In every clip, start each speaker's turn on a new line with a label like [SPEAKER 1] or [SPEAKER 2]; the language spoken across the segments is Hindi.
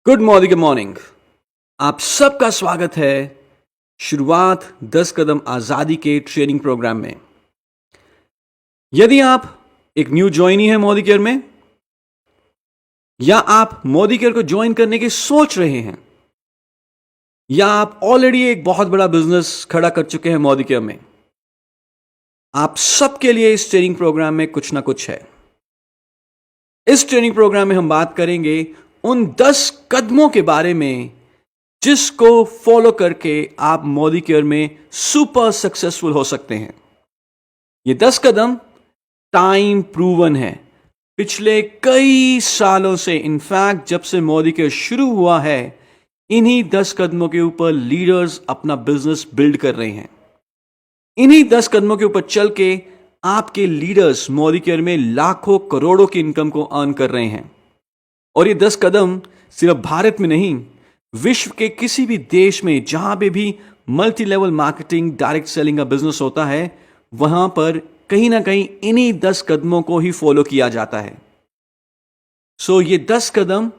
[SPEAKER 1] Good morning. आप सबका स्वागत है शुरुआत 10 कदम आज़ादी के ट्रेनिंग प्रोग्राम में। यदि आप एक न्यू ज्वाइनी है मोदी केयर में, या आप मोदी केयर को ज्वाइन करने की सोच रहे हैं, या आप ऑलरेडी एक बहुत बड़ा बिजनेस खड़ा कर चुके हैं मोदी केयर में, आप सबके लिए इस ट्रेनिंग प्रोग्राम में कुछ ना कुछ है। इस ट्रेनिंग प्रोग्राम में हम बात करेंगे उन 10 कदमों के बारे में जिसको फॉलो करके आप मोदी केयर में सुपर सक्सेसफुल हो सकते हैं। ये 10 कदम टाइम प्रूवन है। पिछले कई सालों से, इनफैक्ट जब से मोदी केयर शुरू हुआ है, इन्हीं 10 कदमों के ऊपर लीडर्स अपना बिजनेस बिल्ड कर रहे हैं। इन्हीं 10 कदमों के ऊपर चल के आपके लीडर्स मोदी केयर में लाखों करोड़ों की इनकम को अर्न कर रहे हैं। और ये 10 कदम सिर्फ भारत में नहीं, विश्व के किसी भी देश में जहां पे भी multi level marketing, direct selling का बिजनेस होता है, वहां पर कहीं ना कहीं इन्हीं 10 कदमों को ही फॉलो किया जाता है। सो ये 10 कदम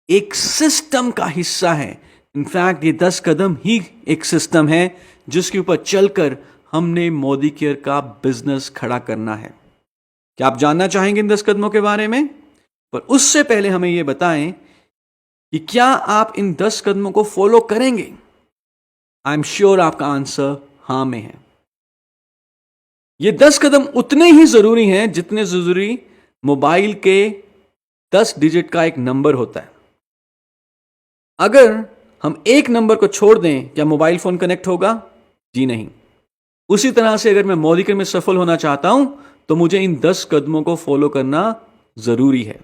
[SPEAKER 1] एक सिस्टम का हिस्सा है। इनफैक्ट ये 10 कदम ही एक सिस्टम है जिसके ऊपर चलकर हमने मोदी केयर का बिजनेस खड़ा करना है। क्या आप जानना चाहेंगे इन 10 कदमों के बारे में? पर उससे पहले हमें यह बताएं कि क्या आप इन 10 कदमों को फॉलो करेंगे? आई एम श्योर आपका आंसर हां में है। ये 10 कदम उतने ही जरूरी हैं जितने जरूरी मोबाइल के 10 डिजिट का एक नंबर होता है। अगर हम एक नंबर को छोड़ दें, क्या मोबाइल फोन कनेक्ट होगा? जी नहीं। उसी तरह से अगर मैं मोदी केयर में सफल होना चाहता हूं तो मुझे इन 10 कदमों को फॉलो करना जरूरी है।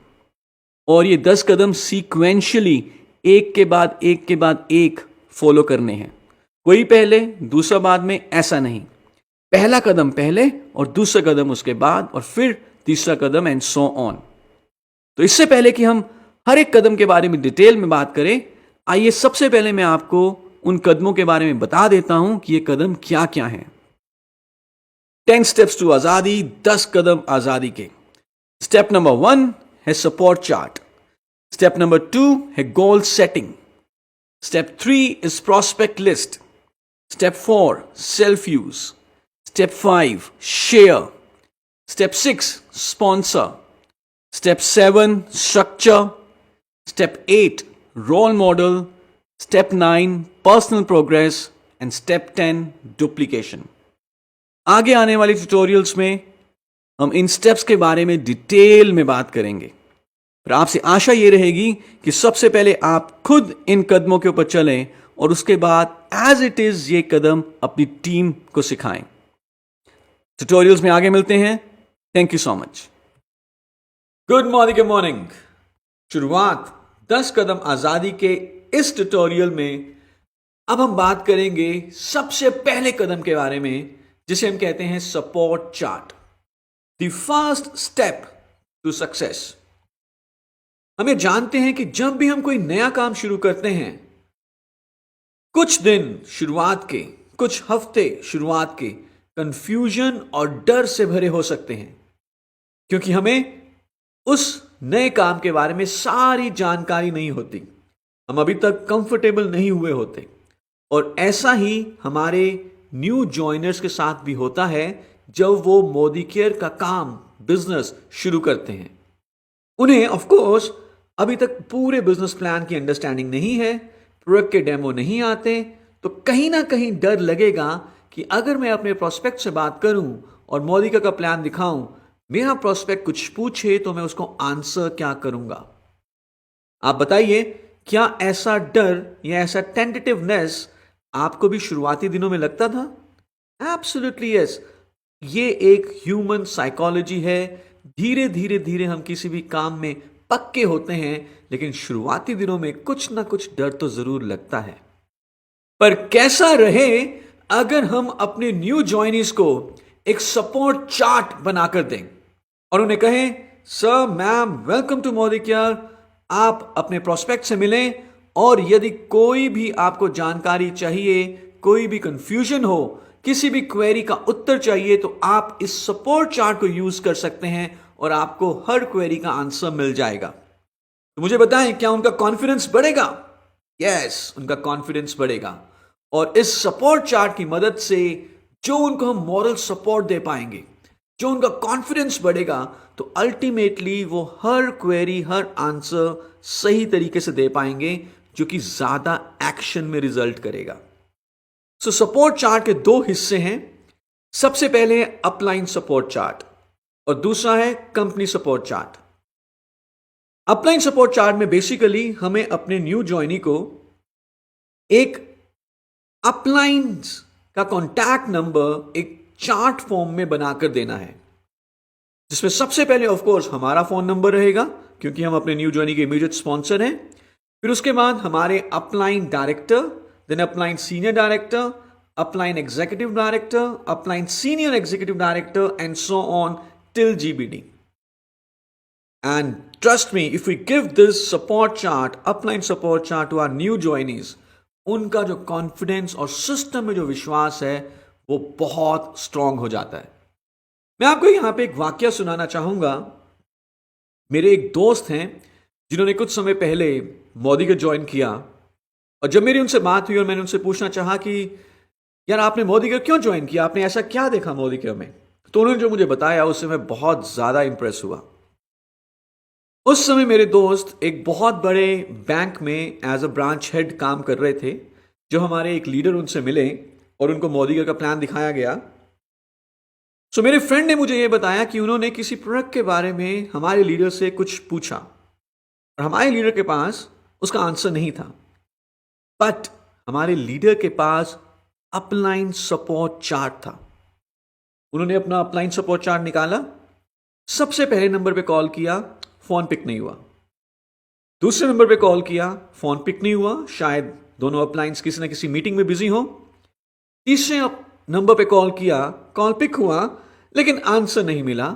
[SPEAKER 1] और ये 10 कदम सीक्वेंशियली एक के बाद एक फॉलो करने हैं। कोई पहले दूसरा बाद में, ऐसा नहीं। पहला कदम पहले और दूसरा कदम उसके बाद और फिर तीसरा कदम, एंड सो ऑन। तो इससे पहले कि हम हर एक कदम के बारे में डिटेल में बात करें, आइए सबसे पहले मैं आपको उन कदमों के बारे में बता देता हूं कि ये कदम क्या क्या हैं। 10 स्टेप्स टू आजादी, 10 कदम आजादी के। स्टेप नंबर 1 है सपोर्ट चार्ट। स्टेप नंबर 2 है goal setting. Step 3 is prospect list. Step 4 self use. Step 5 share. Step 6 sponsor. Step 7 structure. Step 8 role model. Step 9 personal progress and step 10 duplication. आगे आने वाली ट्यूटोरियल्स में हम इन स्टेप्स के बारे में डिटेल में बात करेंगे। पर आपसे आशा यह रहेगी कि सबसे पहले आप खुद इन कदमों के ऊपर चलें और उसके बाद एज इट इज ये कदम अपनी टीम को सिखाएं। ट्यूटोरियल्स में आगे मिलते हैं। Thank you so much. Good morning. शुरुआत 10 कदम आजादी के इस ट्यूटोरियल में अब हम बात करेंगे सबसे पहले कदम के बारे में, जिसे हम कहते हैं support chart. The first step to success. हमें जानते हैं कि जब भी हम कोई नया काम शुरू करते हैं, कुछ दिन शुरुआत के, कुछ हफ्ते शुरुआत के कंफ्यूजन और डर से भरे हो सकते हैं, क्योंकि हमें उस नए काम के बारे में सारी जानकारी नहीं होती। हम अभी तक कंफर्टेबल नहीं हुए होते। और ऐसा ही हमारे न्यू जॉइनर्स के साथ भी होता है जब वो मोदी केयर का काम, बिजनेस शुरू करते हैं। उन्हें ऑफ कोर्स अभी तक पूरे बिजनेस प्लान की अंडरस्टैंडिंग नहीं है, प्रोडक्ट के डेमो नहीं आते, तो कहीं ना कहीं डर लगेगा कि अगर मैं अपने प्रोस्पेक्ट से बात करूं और मोदी केयर का प्लान दिखाऊं, मेरा प्रोस्पेक्ट कुछ पूछे तो मैं उसको आंसर क्या करूंगा। आप बताइए, क्या ऐसा डर या ऐसा टेंटेटिवनेस आपको भी शुरुआती दिनों में लगता था? Absolutely yes. ये एक ह्यूमन साइकोलॉजी है। धीरे धीरे हम किसी भी काम में पक्के होते हैं, लेकिन शुरुआती दिनों में कुछ ना कुछ डर तो जरूर लगता है। पर कैसा रहे अगर हम अपने न्यू जॉइनीज को एक सपोर्ट चार्ट बनाकर दें और उन्हें कहें, sir, ma'am, welcome to Modi care. आप अपने प्रोस्पेक्ट से मिलें और यदि कोई भी आपको जानकारी चाहिए, कोई भी कंफ्यूजन हो, किसी भी क्वेरी का उत्तर चाहिए, तो आप इस सपोर्ट चार्ट को यूज कर सकते हैं और आपको हर क्वेरी का आंसर मिल जाएगा। तो मुझे बताएं, क्या उनका कॉन्फिडेंस बढ़ेगा? यस, उनका कॉन्फिडेंस बढ़ेगा। और इस सपोर्ट चार्ट की मदद से जो उनको हम मॉरल सपोर्ट दे पाएंगे, जो उनका कॉन्फिडेंस बढ़ेगा, तो अल्टीमेटली वो हर क्वेरी, हर आंसर सही तरीके से दे पाएंगे, जो कि ज्यादा एक्शन में रिजल्ट करेगा। सो सपोर्ट चार्ट के दो हिस्से हैं। सबसे पहले है अपलाइन सपोर्ट चार्ट और दूसरा है company support chart. Upline support chart में बेसिकली हमें अपने न्यू ज्वाइनी को एक अपलाइन का कॉन्टैक्ट नंबर एक चार्ट फॉर्म में बनाकर देना है, जिसमें सबसे पहले ऑफ कोर्स हमारा फोन नंबर रहेगा, क्योंकि हम अपने न्यू ज्वाइनी के इमीडिएट स्पॉन्सर हैं। फिर उसके बाद हमारे upline director, then upline senior director, upline executive director, upline senior executive director, and so on till GBD. And trust me, if we give this support chart, upline support chart to our new joinees, उनका जो कॉन्फिडेंस और सिस्टम में जो विश्वास है वो बहुत स्ट्रांग हो जाता है। मैं आपको यहां पे एक वाक्य सुनाना चाहूंगा। मेरे एक दोस्त हैं जिन्होंने कुछ समय पहले मोदी को ज्वाइन किया, और जब मेरी उनसे बात हुई और मैंने उनसे पूछना चाहा कि यार आपने मोदी को क्यों ज्वाइन किया, आपने ऐसा क्या देखा मोदी के में, तो उन्होंने जो मुझे बताया उससे मैं बहुत ज्यादा इंप्रेस हुआ। उस समय मेरे दोस्त एक बहुत बड़े बैंक में एज अ ब्रांच हेड काम कर रहे थे। जो हमारे एक लीडर उनसे मिले और उनको मोदी का प्लान दिखाया गया। सो मेरे फ्रेंड ने मुझे यह बताया कि उन्होंने किसी प्रोडक्ट के बारे में हमारे लीडर से कुछ पूछा और हमारे लीडर के पास उसका आंसर नहीं था, बट हमारे लीडर के पास अपलाइन सपोर्ट चार्ट था। उन्होंने अपना अपलाइन सपोर्ट चार्ट निकाला, सबसे पहले नंबर पे कॉल किया, फोन पिक नहीं हुआ। दूसरे नंबर पे कॉल किया, फोन पिक नहीं हुआ, शायद दोनों अपलाइंस किसी ना किसी मीटिंग में बिजी हो। तीसरे नंबर पे कॉल किया, कॉल पिक हुआ लेकिन आंसर नहीं मिला।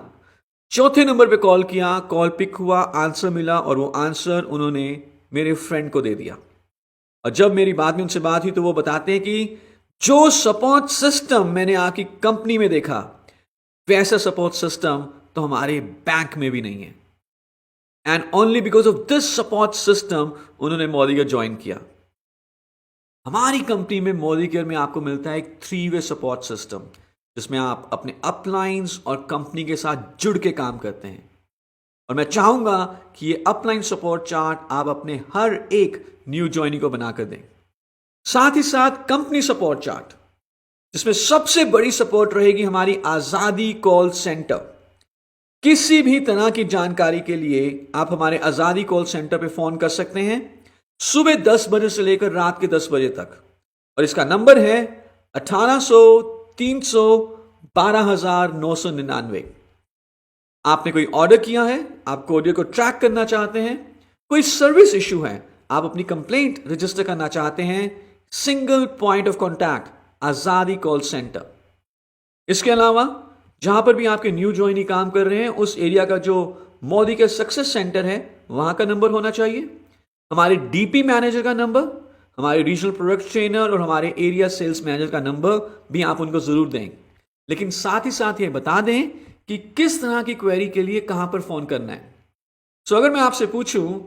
[SPEAKER 1] चौथे नंबर पे कॉल किया, कॉल पिक हुआ, आंसर मिला, और वो आंसर उन्होंने मेरे फ्रेंड को दे दिया। और जब मेरी बाद में उनसे बात हुई तो वो बताते हैं कि जो सपोर्ट सिस्टम मैंने आपकी कंपनी में देखा, वैसा सपोर्ट सिस्टम तो हमारे बैंक में भी नहीं है। And only because of this support system उन्होंने मोदी केयर ज्वाइन किया। हमारी कंपनी में मोदी केयर में आपको मिलता है एक 3-वे सपोर्ट सिस्टम, जिसमें आप अपने अपलाइंस और कंपनी के साथ जुड़ के काम करते हैं। और मैं चाहूंगा कि ये अपलाइन सपोर्ट चार्ट आप अपने हर एक न्यू ज्वाइनी को बनाकर दें। साथ ही साथ कंपनी सपोर्ट चार्ट, जिसमें सबसे बड़ी सपोर्ट रहेगी हमारी आजादी कॉल सेंटर। किसी भी तरह की जानकारी के लिए आप हमारे आजादी कॉल सेंटर पे फोन कर सकते हैं, सुबह 10 बजे से लेकर रात के 10 बजे तक। और इसका नंबर है 1800-300-12,999। आपने कोई ऑर्डर किया है, आपको ऑर्डर को ट्रैक करना चाहते हैं, कोई सर्विस इश्यू है, आप अपनी कंप्लेंट रजिस्टर करना चाहते हैं, सिंगल पॉइंट ऑफ कॉन्टैक्ट आजादी कॉल सेंटर। इसके अलावा जहां पर भी आपके न्यू ज्वाइनी काम कर रहे हैं, उस एरिया का जो मोदी के सक्सेस सेंटर है वहां का नंबर होना चाहिए, हमारे डीपी मैनेजर का नंबर, हमारे रीजनल प्रोडक्ट ट्रेनर और हमारे एरिया सेल्स मैनेजर का नंबर भी आप उनको जरूर दें। लेकिन साथ ही साथ ये बता दें कि किस तरह की क्वेरी के लिए कहां पर फोन करना है। सो अगर मैं आपसे पूछूं,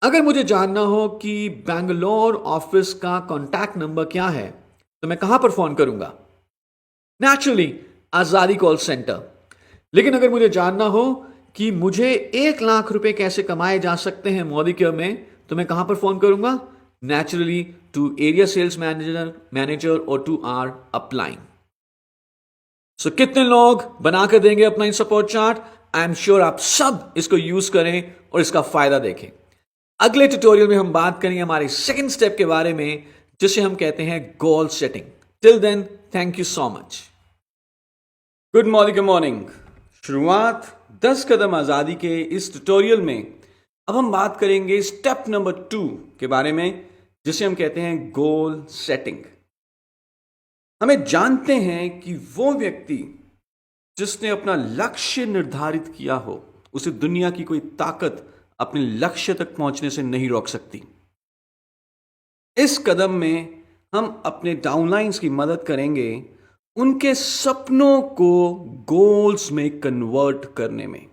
[SPEAKER 1] अगर मुझे जानना हो कि बैंगलोर ऑफिस का कॉन्टैक्ट नंबर क्या है, तो मैं कहां पर फोन करूंगा? नेचुरली आजादी कॉल सेंटर। लेकिन अगर मुझे जानना हो कि मुझे 1 लाख रुपए कैसे कमाए जा सकते हैं मोदी केयर में, तो मैं कहां पर फोन करूंगा? Naturally to area sales manager और टू आर अपलाइन। सो कितने लोग बनाकर देंगे upline support chart? I am sure आप सब इसको यूज करें और इसका फायदा देखें। अगले ट्यूटोरियल में हम बात करेंगे हमारे सेकंड स्टेप के बारे में, जिसे हम कहते हैं goal setting. Till then, thank you so much. Good morning. शुरुआत 10 कदम आजादी के इस ट्यूटोरियल में अब हम बात करेंगे स्टेप नंबर 2 के बारे में, जिसे हम कहते हैं गोल सेटिंग। हमें जानते हैं कि वो व्यक्ति जिसने अपना लक्ष्य निर्धारित किया हो, उसे दुनिया की कोई ताकत अपने लक्ष्य तक पहुंचने से नहीं रोक सकती। इस कदम में हम अपने डाउनलाइंस की मदद करेंगे उनके सपनों को गोल्स में कन्वर्ट करने में।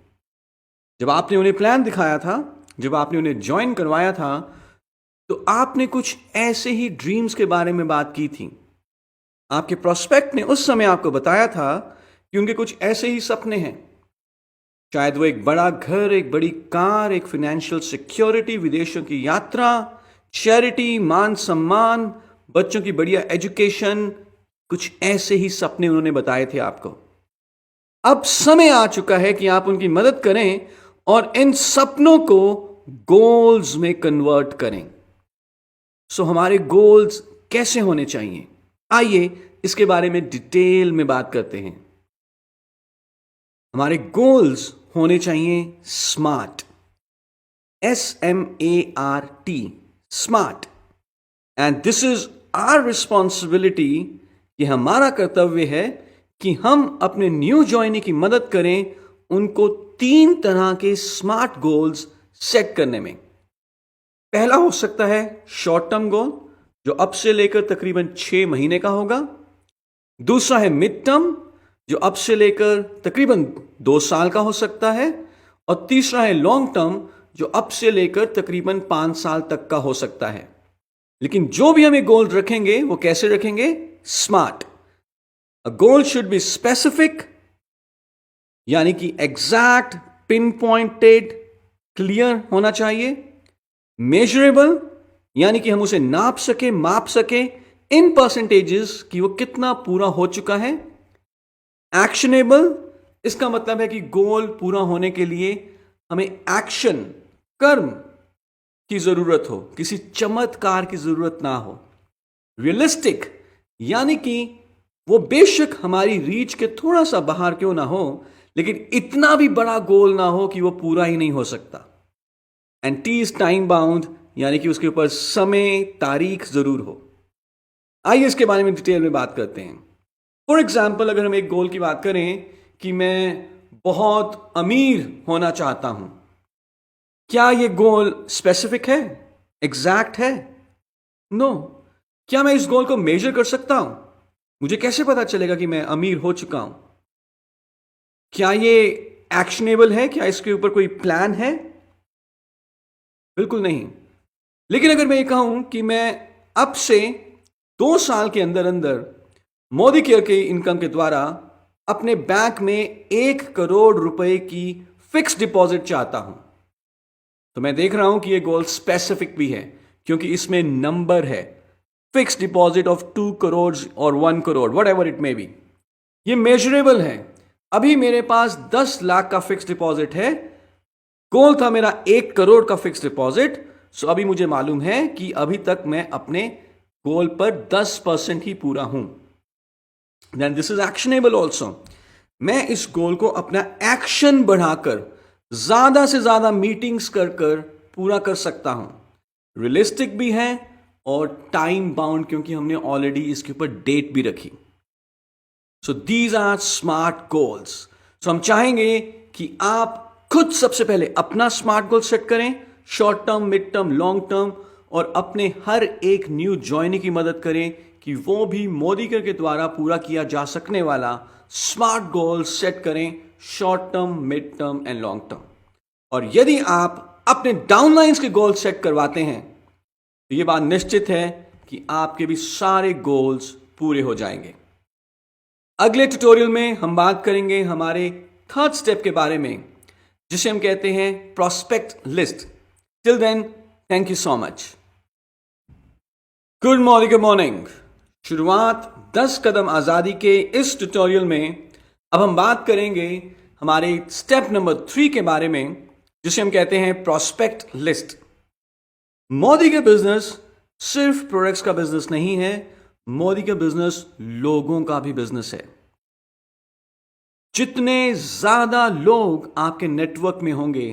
[SPEAKER 1] जब आपने उन्हें प्लान दिखाया था, जब आपने उन्हें ज्वाइन करवाया था तो आपने कुछ ऐसे ही ड्रीम्स के बारे में बात की थी। आपके प्रोस्पेक्ट ने उस समय आपको बताया था कि उनके कुछ ऐसे ही सपने हैं। शायद वो एक बड़ा घर, एक बड़ी कार, एक फाइनेंशियल सिक्योरिटी, विदेशों की यात्रा, चैरिटी, मान सम्मान, बच्चों की बढ़िया एजुकेशन, कुछ ऐसे ही सपने उन्होंने बताए थे आपको। अब समय आ चुका है कि आप उनकी मदद करें और इन सपनों को गोल्स में कन्वर्ट करें। सो हमारे गोल्स कैसे होने चाहिए, आइए इसके बारे में डिटेल में बात करते हैं। हमारे गोल्स होने चाहिए smart, SMART, smart. And this is our responsibility, ये हमारा कर्तव्य है कि हम अपने न्यू ज्वाइनी की मदद करें उनको 3 तरह के स्मार्ट गोल्स सेट करने में। पहला हो सकता है शॉर्ट टर्म गोल, जो अब से लेकर तकरीबन 6 महीने का होगा। दूसरा है मिड टर्म, जो अब से लेकर तकरीबन 2 साल का हो सकता है। और तीसरा है लॉन्ग टर्म, जो अब से लेकर तकरीबन 5 साल तक का हो सकता है। लेकिन जो भी हमें गोल रखेंगे वो कैसे रखेंगे? Smart. A goal should be specific, यानी कि एग्जैक्ट, पिन पॉइंटेड, क्लियर होना चाहिए। मेजरेबल, यानी कि हम उसे नाप सके, माप सके इन परसेंटेजेस कि वो कितना पूरा हो चुका है। एक्शनेबल, इसका मतलब है कि गोल पूरा होने के लिए हमें एक्शन, कर्म की जरूरत हो, किसी चमत्कार की जरूरत ना हो। रियलिस्टिक, यानी कि वो बेशक हमारी रीच के थोड़ा सा बाहर क्यों ना हो, लेकिन इतना भी बड़ा गोल ना हो कि वो पूरा ही नहीं हो सकता। And T is time bound, यानी कि उसके ऊपर समय, तारीख जरूर हो। आइए इसके बारे में डिटेल में बात करते हैं। फॉर एग्जाम्पल, अगर हम एक गोल की बात करें कि मैं बहुत अमीर होना चाहता हूं, क्या यह गोल स्पेसिफिक है, एग्जैक्ट है? नो। क्या मैं इस गोल को मेजर कर सकता हूं? मुझे कैसे पता चलेगा कि मैं अमीर हो चुका हूं? क्या यह एक्शनेबल है? क्या इसके ऊपर कोई प्लान है? बिल्कुल नहीं। लेकिन अगर मैं ये कहूं कि मैं अब से 2 साल के अंदर अंदर मोदी केयर के इनकम के द्वारा अपने बैंक में 1 करोड़ रुपए की फिक्स डिपॉजिट चाहता हूं, तो मैं देख रहा हूं कि यह गोल स्पेसिफिक भी है, क्योंकि इसमें नंबर है। फिक्स डिपॉजिट ऑफ 2 करोड़ और 1 crore, what ever it may be. ये मेजरेबल है। अभी मेरे पास 10 लाख का फिक्स डिपॉजिट है। गोल था मेरा 1 करोड़ का फिक्स डिपॉजिट। सो अभी मुझे मालूम है कि अभी तक मैं अपने गोल पर 10% ही पूरा हूं। Then this is actionable also. मैं इस गोल को अपना एक्शन बढ़ाकर ज्यादा से ज्यादा मीटिंग्स कर कर पूरा कर सकता हूं। रियलिस्टिक भी है और टाइम बाउंड, क्योंकि हमने ऑलरेडी इसके ऊपर डेट भी रखी। So these are smart goals. So हम चाहेंगे कि आप खुद सबसे पहले अपना स्मार्ट गोल सेट करें, short term, mid term, long term, और अपने हर एक न्यू ज्वाइनी की मदद करें कि वो भी मोदी केयर के द्वारा पूरा किया जा सकने वाला स्मार्ट गोल सेट करें, short term, mid term and long term. और यदि आप अपने डाउनलाइंस के गोल सेट करवाते हैं तो यह बात निश्चित है कि आपके भी सारे गोल्स पूरे हो जाएंगे। अगले ट्यूटोरियल में हम बात करेंगे हमारे 3rd स्टेप के बारे में, जिसे हम कहते हैं prospect list. Till then, thank you so much. Good morning. शुरुआत 10 कदम आजादी के इस ट्यूटोरियल में अब हम बात करेंगे हमारे स्टेप नंबर 3 के बारे में, जिसे हम कहते हैं प्रोस्पेक्ट लिस्ट। मोदी का बिजनेस सिर्फ प्रोडक्ट्स का बिजनेस नहीं है, मोदी का बिजनेस लोगों का भी बिजनेस है। जितने ज्यादा लोग आपके नेटवर्क में होंगे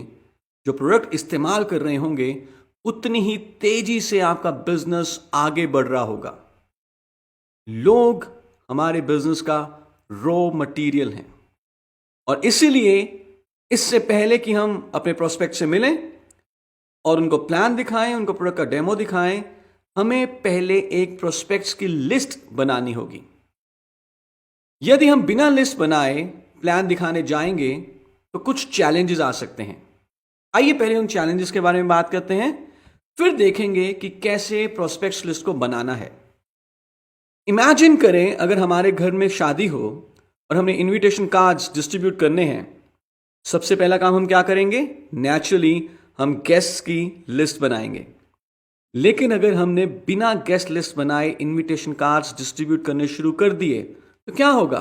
[SPEAKER 1] जो प्रोडक्ट इस्तेमाल कर रहे होंगे, उतनी ही तेजी से आपका बिजनेस आगे बढ़ रहा होगा। लोग हमारे बिजनेस का रॉ मटेरियल हैं, और इसीलिए इससे पहले कि हम अपने प्रोस्पेक्ट से मिलें और उनको प्लान दिखाएं, उनको प्रोडक्ट का डेमो दिखाएं, हमें पहले एक प्रोस्पेक्ट्स की लिस्ट बनानी होगी। यदि हम बिना लिस्ट बनाए प्लान दिखाने जाएंगे तो कुछ चैलेंजेस आ सकते हैं। आइए पहले उन चैलेंजेस के बारे में बात करते हैं, फिर देखेंगे कि कैसे प्रोस्पेक्ट्स लिस्ट को बनाना है। इमेजिन करें अगर हमारे घर में शादी हो और हमें इनविटेशन कार्ड्स डिस्ट्रीब्यूट करने हैं। सबसे पहला काम हम क्या करेंगे? नेचुरली हम गेस्ट्स की लिस्ट बनाएंगे। लेकिन अगर हमने बिना गेस्ट लिस्ट बनाए इनविटेशन कार्ड्स डिस्ट्रीब्यूट करने शुरू कर दिए तो क्या होगा?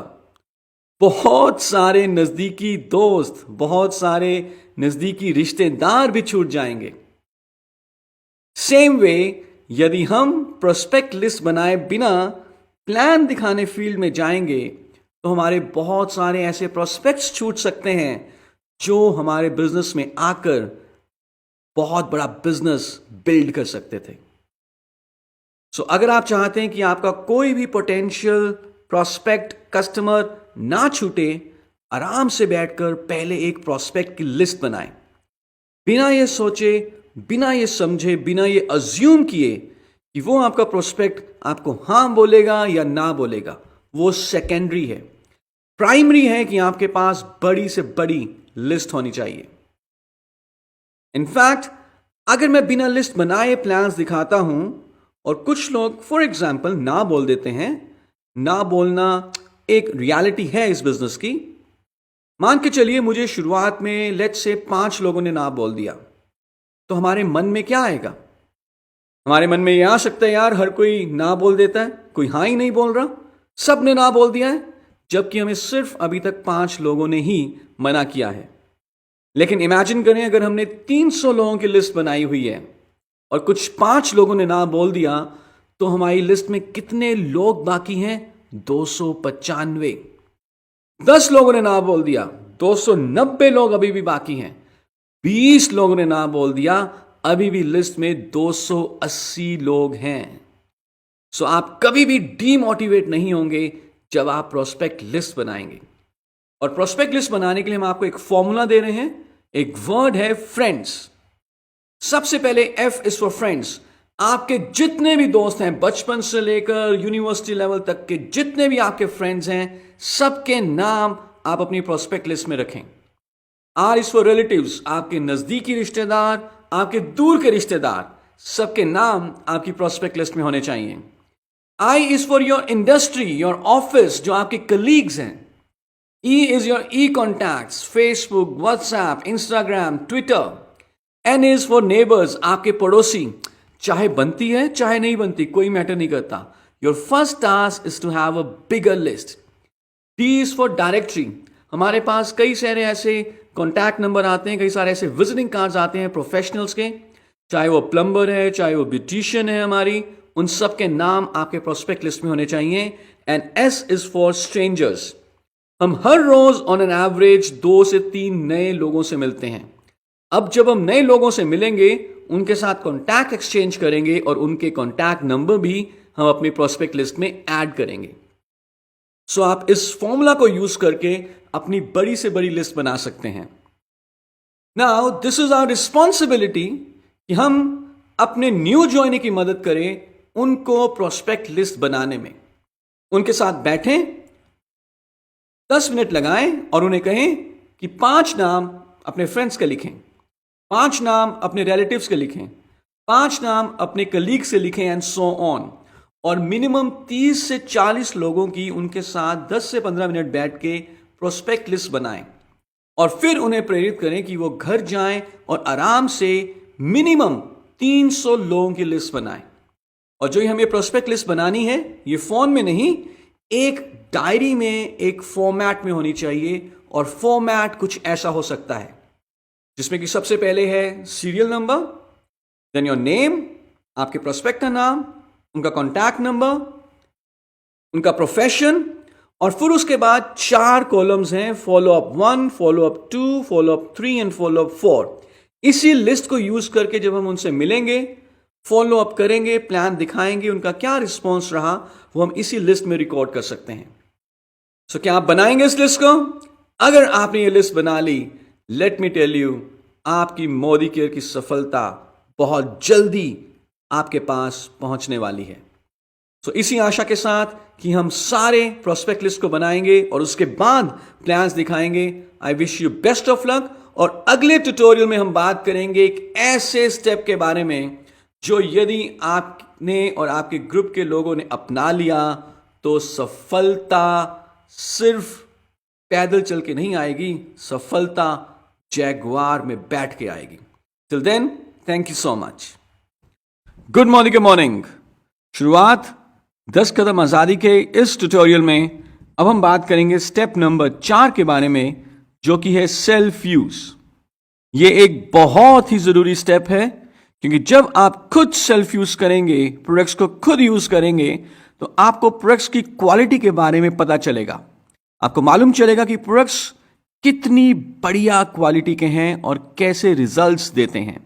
[SPEAKER 1] बहुत सारे नजदीकी दोस्त, बहुत सारे नजदीकी रिश्तेदार भी छूट जाएंगे। सेम वे, यदि हम प्रोस्पेक्ट लिस्ट बनाए बिना प्लान दिखाने फील्ड में जाएंगे तो हमारे बहुत सारे ऐसे प्रोस्पेक्ट्स छूट सकते हैं जो हमारे बिजनेस में आकर बहुत बड़ा बिजनेस बिल्ड कर सकते थे। सो अगर आप चाहते हैं कि आपका कोई भी पोटेंशियल प्रोस्पेक्ट कस्टमर ना छूटे, आराम से बैठकर पहले एक प्रोस्पेक्ट की लिस्ट बनाएं। बिना ये सोचे, बिना ये समझे, बिना ये अज्यूम किए कि वो आपका प्रोस्पेक्ट आपको हाँ बोलेगा या ना बोलेगा, वो सेकेंडरी है। प्राइमरी है कि आपके पास बड़ी से बड़ी लिस्ट होनी चाहिए। इनफैक्ट अगर मैं बिना लिस्ट बनाए प्लान्स दिखाता हूं और कुछ लोग फॉर एग्जाम्पल ना बोल देते हैं, ना बोलना एक रियलिटी है इस बिजनेस की। मान के चलिए मुझे शुरुआत में लेट्स से 5 लोगों ने ना बोल दिया, तो हमारे मन में क्या आएगा? हमारे मन में यह आ सकता है, यार हर कोई ना बोल देता है, कोई हाँ ही नहीं बोल रहा, सब ने ना बोल दिया है, जबकि हमें सिर्फ अभी तक 5 लोगों ने ही मना किया है। लेकिन इमेजिन करें अगर हमने 300 लोगों की लिस्ट बनाई हुई है और कुछ 5 लोगों ने ना बोल दिया, तो हमारी लिस्ट में कितने लोग बाकी हैं? 295। 10 लोगों ने ना बोल दिया, 290 लोग अभी भी बाकी हैं। 20 लोगों ने ना बोल दिया, अभी भी लिस्ट में 280 लोग हैं। सो आप कभी भी डीमोटिवेट नहीं होंगे जब आप प्रोस्पेक्ट लिस्ट बनाएंगे। और प्रोस्पेक्ट लिस्ट बनाने के लिए हम आपको एक फॉर्मूला दे रहे हैं, एक वर्ड है फ्रेंड्स। सबसे पहले F इज फॉर फ्रेंड्स। आपके जितने भी दोस्त हैं, बचपन से लेकर यूनिवर्सिटी लेवल तक के जितने भी आपके फ्रेंड्स हैं, सबके नाम आप अपनी प्रोस्पेक्ट लिस्ट में रखें। R is for relatives. आपके नजदीकी रिश्तेदार, आपके दूर के रिश्तेदार, सबके नाम आपकी प्रोस्पेक्ट लिस्ट में होने चाहिए। I is for your industry, your office, जो आपके कलीग्स हैं। E is your e-contacts, Facebook, WhatsApp, Instagram, Twitter. N is for neighbors, आपके पड़ोसी, चाहे बनती है चाहे नहीं बनती, कोई मैटर नहीं करता। Your first task is to have a bigger list. D is for directory. हमारे पास कई सारे ऐसे कॉन्टैक्ट नंबर आते हैं, कई सारे ऐसे विजिटिंग कार्ड्स आते हैं प्रोफेशनल्स के, चाहे वो प्लम्बर है, चाहे वो ब्यूटिशियन है हमारी, उन सब के नाम आपके प्रोस्पेक्ट लिस्ट में होने चाहिए। And S is for strangers. हम हर रोज ऑन एन एवरेज 2 से 3 नए लोगों से मिलते हैं। अब जब हम नए लोगों से मिलेंगे, उनके साथ कॉन्टैक्ट एक्सचेंज करेंगे और उनके कॉन्टैक्ट नंबर भी हम अपनी प्रोस्पेक्ट लिस्ट में ऐड करेंगे। सो आप इस फॉर्मूला को यूज करके अपनी बड़ी से बड़ी लिस्ट बना सकते हैं। Now this is our responsibility कि हम अपने न्यू ज्वाइनी की मदद करें उनको प्रोस्पेक्ट लिस्ट बनाने में। उनके साथ बैठें, 10 मिनट लगाएं और उन्हें कहें कि 5 नाम अपने फ्रेंड्स के लिखें, 5 नाम अपने रिलेटिव्स के लिखें, 5 नाम अपने कलीग से लिखें एंड सो ऑन। और मिनिमम 30 से 40 लोगों की उनके साथ 10 से 15 मिनट बैठ के प्रोस्पेक्ट लिस्ट बनाएं और फिर उन्हें प्रेरित करें कि वो घर जाएं और आराम से मिनिमम 300 लोगों की लिस्ट बनाएं। और जो हमें प्रोस्पेक्ट लिस्ट बनानी है, ये फोन में नहीं, एक डायरी में, एक फॉर्मेट में होनी चाहिए। और फॉर्मेट कुछ ऐसा हो सकता है जिसमें कि सबसे पहले है serial number, then your name, आपके प्रोस्पेक्ट का नाम, उनका कॉन्टैक्ट नंबर, उनका प्रोफेशन, और फिर उसके बाद 4 कॉलम्स हैं, follow up 1, follow up 2, follow up 3 and follow up 4। इसी लिस्ट को यूज करके जब हम उनसे मिलेंगे, फॉलो अप करेंगे, प्लान दिखाएंगे, उनका क्या रिस्पॉन्स रहा वो हम इसी लिस्ट में रिकॉर्ड कर सकते हैं। सो क्या आप बनाएंगे इस लिस्ट को? अगर आपने ये लिस्ट बना ली, लेट मी टेल यू, आपकी मोदी केयर की सफलता बहुत जल्दी आपके पास पहुंचने वाली है। सो इसी आशा के साथ कि हम सारे प्रोस्पेक्ट लिस्ट को बनाएंगे और उसके बाद प्लान्स दिखाएंगे, I wish you best of luck. और अगले ट्यूटोरियल में हम बात करेंगे एक ऐसे स्टेप के बारे में जो यदि आपने और आपके ग्रुप के लोगों ने अपना लिया तो सफलता सिर्फ पैदल चल के नहीं आएगी, सफलता जैगवार में बैठ के आएगी। Till then, thank you so much. Good morning. शुरुआत 10 कदम आजादी के इस ट्यूटोरियल में अब हम बात करेंगे स्टेप नंबर 4 के बारे में, जो कि है सेल्फ यूज। ये एक बहुत ही जरूरी स्टेप है, क्योंकि जब आप खुद सेल्फ यूज करेंगे, प्रोडक्ट्स को खुद यूज करेंगे, तो आपको प्रोडक्ट्स की क्वालिटी के बारे में पता चलेगा। आपको मालूम चलेगा कि प्रोडक्ट्स कितनी बढ़िया क्वालिटी के हैं और कैसे रिजल्ट्स देते हैं।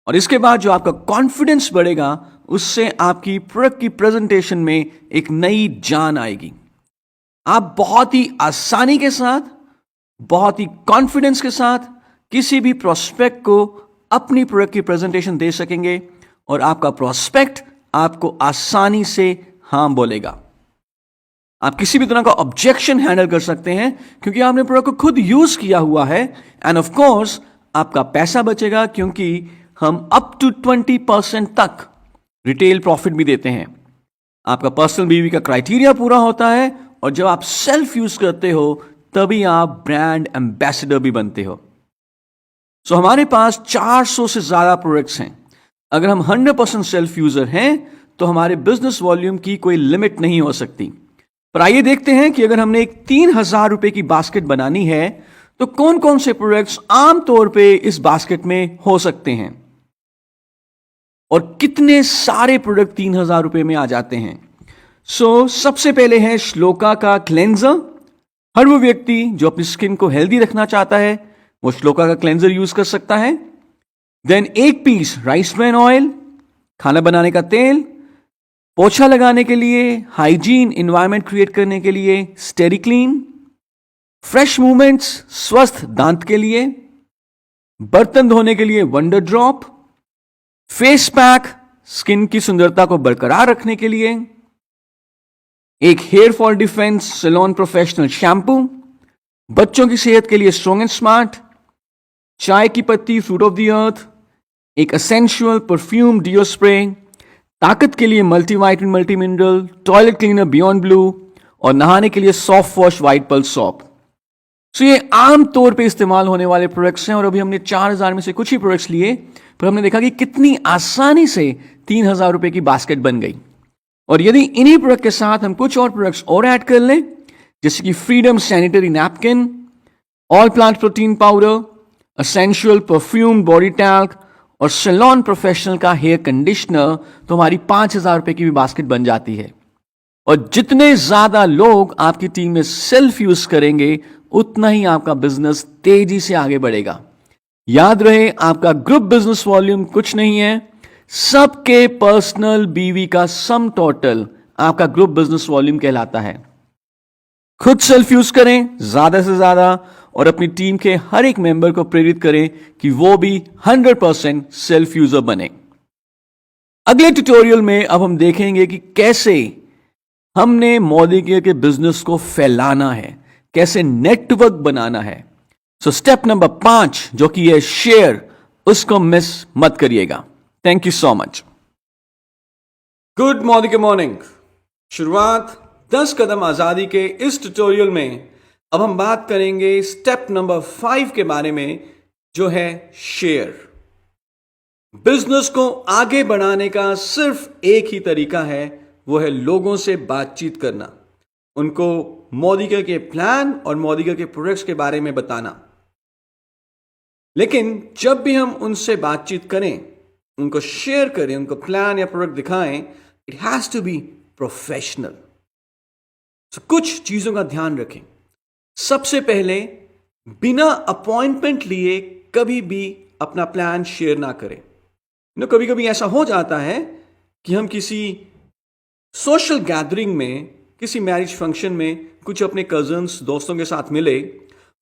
[SPEAKER 1] और इसके बाद जो आपका कॉन्फिडेंस बढ़ेगा, उससे आपकी प्रोडक्ट की प्रेजेंटेशन में एक नई जान आएगी। आप बहुत ही आसानी के साथ, बहुत ही कॉन्फिडेंस के साथ किसी भी प्रोस्पेक्ट को अपनी प्रोडक्ट की प्रेजेंटेशन दे सकेंगे और आपका प्रोस्पेक्ट आपको आसानी से हाँ बोलेगा। आप किसी भी तरह का ऑब्जेक्शन हैंडल कर सकते हैं, क्योंकि आपने प्रोडक्ट को खुद यूज किया हुआ है। एंड ऑफ कोर्स आपका पैसा बचेगा, क्योंकि हम अप टू 20% तक रिटेल प्रॉफिट भी देते हैं। आपका पर्सनल बीवी का क्राइटेरिया पूरा होता है, और जब आप सेल्फ यूज करते हो तभी आप ब्रांड एम्बेसडर भी बनते हो। सो हमारे पास 400 से ज्यादा प्रोडक्ट्स हैं। अगर हम 100% सेल्फ यूजर हैं तो हमारे बिजनेस वॉल्यूम की कोई लिमिट नहीं हो सकती। पर आइए देखते हैं कि अगर हमने एक 3,000 रुपए की बास्केट बनानी है तो कौन कौन से प्रोडक्ट्स आमतौर पे इस बास्केट में हो सकते हैं, और कितने सारे प्रोडक्ट 3,000 रुपए में आ जाते हैं। सबसे पहले है श्लोका का क्लेंजर। हर वो व्यक्ति जो अपनी स्किन को हेल्दी रखना चाहता है वो श्लोका का क्लेंजर यूज कर सकता है। Then 1 piece rice bran oil, खाना बनाने का तेल, पोछा लगाने के लिए, हाइजीन एनवायरनमेंट क्रिएट करने के लिए स्टेरी क्लीन, फ्रेश मूवमेंट्स स्वस्थ दांत के लिए, बर्तन धोने के लिए wonder drop, face pack skin की सुंदरता को बरकरार रखने के लिए, एक hair fall defence salon professional shampoo, बच्चों की सेहत के लिए स्ट्रॉन्ग एंड स्मार्ट, चाय की पत्ती फ्रूट ऑफ द अर्थ, एक एसेंशियल परफ्यूम डिओ स्प्रे, ताकत के लिए multivitamin multi mineral, toilet cleaner beyond blue, और नहाने के लिए soft wash white pulse shop. ये आम तौर पे इस्तेमाल होने वाले प्रोडक्ट्स हैं, और अभी हमने 4,000 में से कुछ ही प्रोडक्ट्स लिए, पर हमने देखा कि कितनी आसानी से 3,000 रुपए की बास्केट बन गई। और यदि इन्हीं प्रोडक्ट के साथ हम कुछ और प्रोडक्ट्स और ऐड कर लें, जैसे कि freedom sanitary napkin, all plant protein powder, essential perfume body talc और सैलून प्रोफेशनल का हेयर कंडीशनर, तो हमारी 5,000 रुपए की भी बास्केट बन जाती है। और जितने ज्यादा लोग आपकी टीम में सेल्फ यूज करेंगे, उतना ही आपका बिजनेस तेजी से आगे बढ़ेगा। याद रहे, आपका ग्रुप बिजनेस वॉल्यूम कुछ नहीं है, सबके पर्सनल बीवी का सम टोटल आपका ग्रुप बिजनेस वॉल्यूम कहलाता है। खुद सेल्फ यूज करें ज्यादा से ज्यादा, और अपनी टीम के हर एक मेंबर को प्रेरित करें कि वो भी 100% सेल्फ यूजर बने। अगले ट्यूटोरियल में अब हम देखेंगे कि कैसे हमने मोदी के बिजनेस को फैलाना है, कैसे नेटवर्क बनाना है। स्टेप नंबर 5 जो कि है शेयर, उसको मिस मत करिएगा। Thank you so much. Good morning. शुरुआत 10 कदम आजादी के इस ट्यूटोरियल में अब हम बात करेंगे स्टेप नंबर 5 के बारे में, जो है शेयर। बिजनेस को आगे बढ़ाने का सिर्फ एक ही तरीका है, वो है लोगों से बातचीत करना, उनको मोदिका के प्लान और मोदिका के प्रोडक्ट्स के बारे में बताना। लेकिन जब भी हम उनसे बातचीत करें, उनको शेयर करें, उनको प्लान या प्रोडक्ट दिखाएं, it has to be professional. कुछ चीजों का ध्यान रखें। सबसे पहले, बिना अपॉइंटमेंट लिए कभी भी अपना प्लान शेयर ना करें। कभी कभी ऐसा हो जाता है कि हम किसी सोशल गैदरिंग में, किसी मैरिज फंक्शन में कुछ अपने कजन्स दोस्तों के साथ मिले,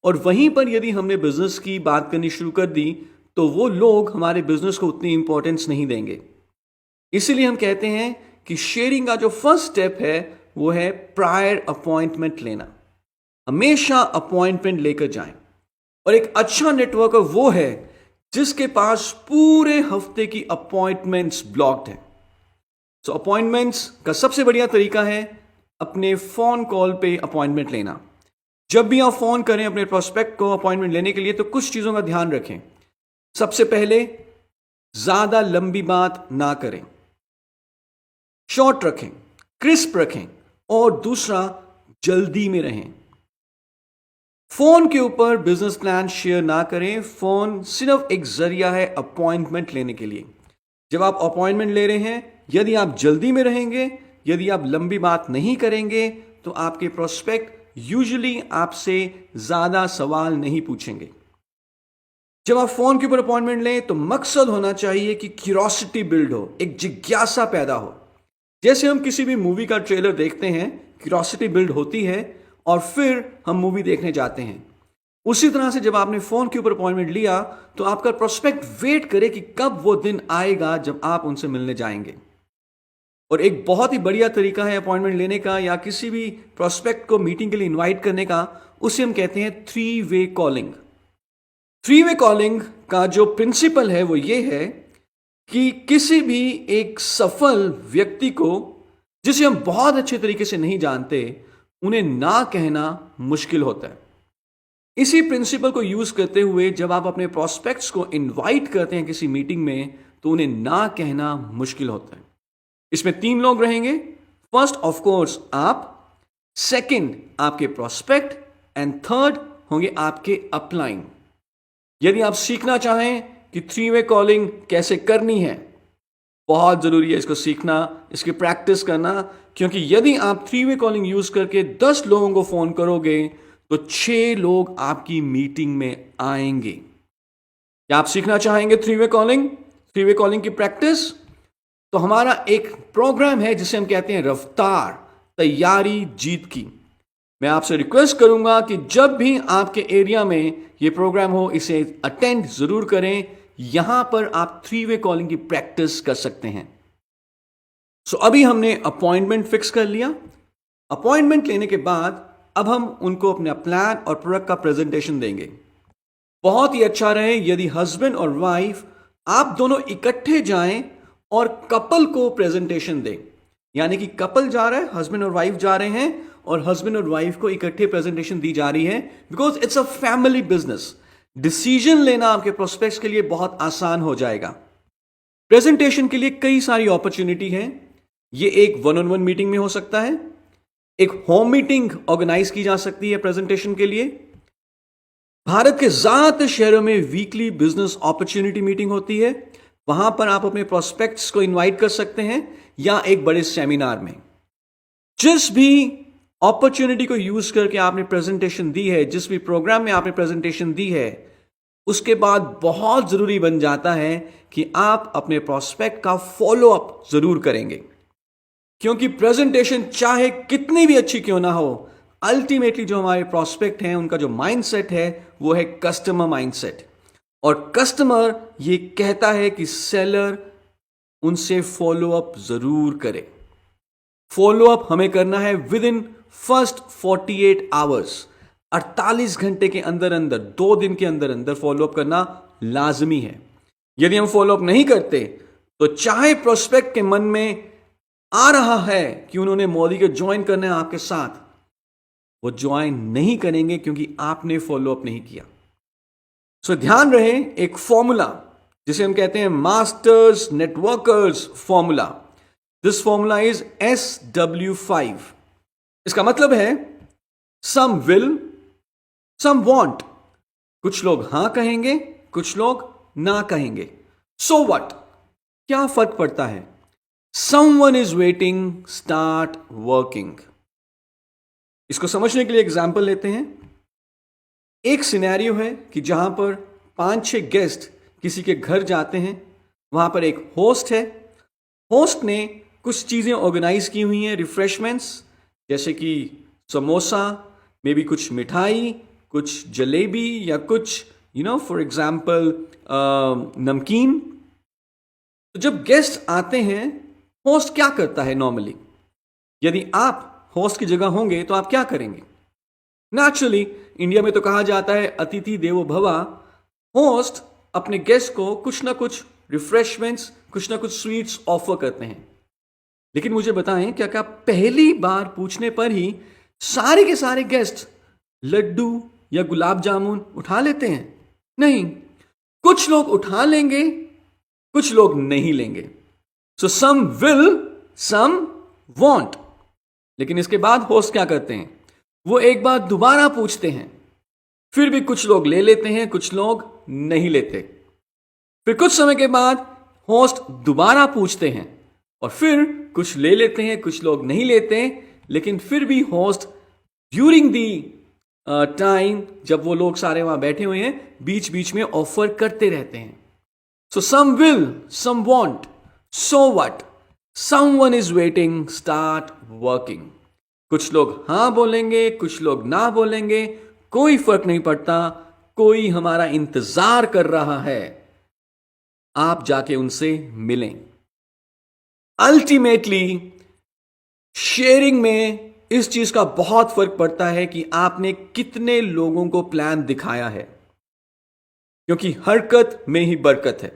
[SPEAKER 1] और वहीं पर यदि हमने बिजनेस की बात करनी शुरू कर दी तो वो लोग हमारे बिजनेस को उतनी इंपॉर्टेंस नहीं देंगे। इसीलिए हम कहते हैं कि शेयरिंग का जो फर्स्ट स्टेप है वो है प्रायर अपॉइंटमेंट लेना। हमेशा अपॉइंटमेंट लेकर जाएं। और एक अच्छा नेटवर्कर वो है जिसके पास पूरे हफ्ते की अपॉइंटमेंट्स ब्लॉक्ड है। सो अपॉइंटमेंट्स का सबसे बढ़िया तरीका है अपने फोन कॉल पे अपॉइंटमेंट लेना। जब भी आप फोन करें अपने प्रोस्पेक्ट को अपॉइंटमेंट लेने के लिए तो कुछ चीजों का ध्यान रखें। सबसे पहले, ज्यादा लंबी बात ना करें, शॉर्ट रखें, क्रिस्प रखें, और दूसरा, जल्दी में रहें। फोन के ऊपर बिजनेस प्लान शेयर ना करें। फोन सिर्फ एक जरिया है अपॉइंटमेंट लेने के लिए। जब आप अपॉइंटमेंट ले रहे हैं, यदि आप जल्दी में रहेंगे, यदि आप लंबी बात नहीं करेंगे, तो आपके प्रोस्पेक्ट यूजुअली आपसे ज्यादा सवाल नहीं पूछेंगे। जब आप फोन के ऊपर अपॉइंटमेंट लें तो मकसद होना चाहिए कि क्यूरोसिटी बिल्ड हो, एक जिज्ञासा पैदा हो। जैसे हम किसी भी मूवी का ट्रेलर देखते हैं, क्यूरोसिटी बिल्ड होती है और फिर हम मूवी देखने जाते हैं। उसी तरह से जब आपने फोन के ऊपर अपॉइंटमेंट लिया तो आपका प्रोस्पेक्ट वेट करे कि कब वो दिन आएगा जब आप उनसे मिलने जाएंगे। और एक बहुत ही बढ़िया तरीका है अपॉइंटमेंट लेने का या किसी भी प्रोस्पेक्ट को मीटिंग के लिए इनवाइट करने का, उसे हम कहते हैं 3-वे कॉलिंग। 3-वे कॉलिंग का जो प्रिंसिपल है वो ये है कि किसी भी एक सफल व्यक्ति को जिसे हम बहुत अच्छे तरीके से नहीं जानते, उन्हें ना कहना मुश्किल होता है। इसी प्रिंसिपल को यूज करते हुए जब आप अपने प्रोस्पेक्ट्स को इनवाइट करते हैं किसी मीटिंग में, तो उन्हें ना कहना मुश्किल होता है। इसमें 3 लोग रहेंगे। फर्स्ट ऑफ कोर्स आप, सेकंड आपके प्रोस्पेक्ट, एंड थर्ड होंगे आपके अपलाइन। यदि आप सीखना चाहें कि 3-वे कॉलिंग कैसे करनी है, बहुत जरूरी है इसको सीखना, इसकी प्रैक्टिस करना, क्योंकि यदि आप 3-वे कॉलिंग यूज करके 10 लोगों को फोन करोगे तो 6 लोग आपकी मीटिंग में आएंगे। क्या आप सीखना चाहेंगे 3-वे कॉलिंग, 3-वे कॉलिंग की प्रैक्टिस? तो हमारा एक प्रोग्राम है जिसे हम कहते हैं रफ्तार, तैयारी जीत की। मैं आपसे रिक्वेस्ट करूंगा कि जब भी आपके एरिया में यह प्रोग्राम हो, इसे अटेंड जरूर करें। यहां पर आप 3-वे कॉलिंग की प्रैक्टिस कर सकते हैं। सो अभी हमने अपॉइंटमेंट फिक्स कर लिया। अपॉइंटमेंट लेने के बाद अब हम उनको अपना प्लान और प्रोडक्ट का प्रेजेंटेशन देंगे। बहुत ही अच्छा रहे यदि हस्बैंड और वाइफ आप दोनों इकट्ठे जाएं और कपल को प्रेजेंटेशन दें। यानी कि कपल जा रहा है, हस्बैंड और वाइफ जा रहे हैं और हस्बैंड और वाइफ को इकट्ठे प्रेजेंटेशन दी जा रही है, because it's a family business. Decision लेना आपके प्रोस्पेक्ट्स के लिए बहुत आसान हो जाएगा। प्रेजेंटेशन के लिए कई सारी अपॉर्चुनिटी है। ये एक 1-on-1 मीटिंग में हो सकता है, एक होम मीटिंग ऑर्गेनाइज की जा सकती है प्रेजेंटेशन के लिए। भारत के ज्यादातर शहरों में वीकली बिजनेस अपॉर्चुनिटी मीटिंग होती है, वहां पर आप अपने प्रोस्पेक्ट्स को इनवाइट कर सकते हैं, या एक बड़े सेमिनार में। जिस भी अपॉर्चुनिटी को यूज करके आपने प्रेजेंटेशन दी है, जिस भी प्रोग्राम में आपने प्रेजेंटेशन दी है, उसके बाद बहुत जरूरी बन जाता है कि आप अपने प्रोस्पेक्ट का फॉलो अप जरूर करेंगे। क्योंकि प्रेजेंटेशन चाहे कितनी भी अच्छी क्यों ना हो, अल्टीमेटली जो हमारे प्रोस्पेक्ट हैं उनका जो माइंडसेट है वो है कस्टमर माइंडसेट। और कस्टमर ये कहता है कि सेलर उनसे फॉलो अप जरूर करे। फॉलो अप हमें करना है विद इन फर्स्ट 48 आवर्स, 48 घंटे के अंदर अंदर, 2 दिन के अंदर अंदर फॉलो अप करना लाजमी है। यदि हम फॉलो अप नहीं करते तो चाहे प्रोस्पेक्ट के मन में आ रहा है कि उन्होंने मोदी को ज्वाइन करना है आपके साथ, वो ज्वाइन नहीं करेंगे क्योंकि आपने फॉलो अप नहीं किया। सो ध्यान रहे, एक फॉर्मूला जिसे हम कहते हैं masters networkers formula. This formula is SW5। इसका मतलब है सम विल, सम वॉन्ट। कुछ लोग हां कहेंगे, कुछ लोग ना कहेंगे। सो व्हाट, क्या फर्क पड़ता है? Someone is waiting, start working. इसको समझने के लिए एग्जाम्पल लेते हैं। एक सिनेरियो है कि जहां पर 5-6 गेस्ट किसी के घर जाते हैं। वहां पर एक होस्ट है। होस्ट ने कुछ चीजें ऑर्गेनाइज की हुई हैं, रिफ्रेशमेंट्स, जैसे कि समोसा, मे बी कुछ मिठाई, कुछ जलेबी, या कुछ फॉर एग्जाम्पल नमकीन। तो जब गेस्ट आते हैं, होस्ट क्या करता है नॉर्मली? यदि आप होस्ट की जगह होंगे तो आप क्या करेंगे? नेचुरली इंडिया में तो कहा जाता है अतिथि देवो भवा। होस्ट अपने गेस्ट को कुछ ना कुछ रिफ्रेशमेंट्स, कुछ ना कुछ स्वीट्स ऑफर करते हैं। लेकिन मुझे बताएं, क्या क्या पहली बार पूछने पर ही सारे के सारे गेस्ट लड्डू या गुलाब जामुन उठा लेते हैं? नहीं, कुछ लोग उठा लेंगे, कुछ लोग नहीं लेंगे। सो सम विल, सम वॉन्ट। लेकिन इसके बाद होस्ट क्या करते हैं, वो एक बार दोबारा पूछते हैं। फिर भी कुछ लोग ले लेते हैं, कुछ लोग नहीं लेते। फिर कुछ समय के बाद होस्ट दोबारा पूछते हैं और फिर कुछ ले लेते हैं, कुछ लोग नहीं लेते। लेकिन फिर भी होस्ट ड्यूरिंग दी टाइम, जब वो लोग सारे वहां बैठे हुए हैं, बीच बीच में ऑफर करते रहते हैं। So some will, some won't, so what, someone is waiting, start working. कुछ लोग हां बोलेंगे, कुछ लोग ना बोलेंगे, कोई फर्क नहीं पड़ता। कोई हमारा इंतजार कर रहा है, आप जाके उनसे मिलें। अल्टीमेटली शेयरिंग में इस चीज का बहुत फर्क पड़ता है कि आपने कितने लोगों को प्लान दिखाया है, क्योंकि हरकत में ही बरकत है।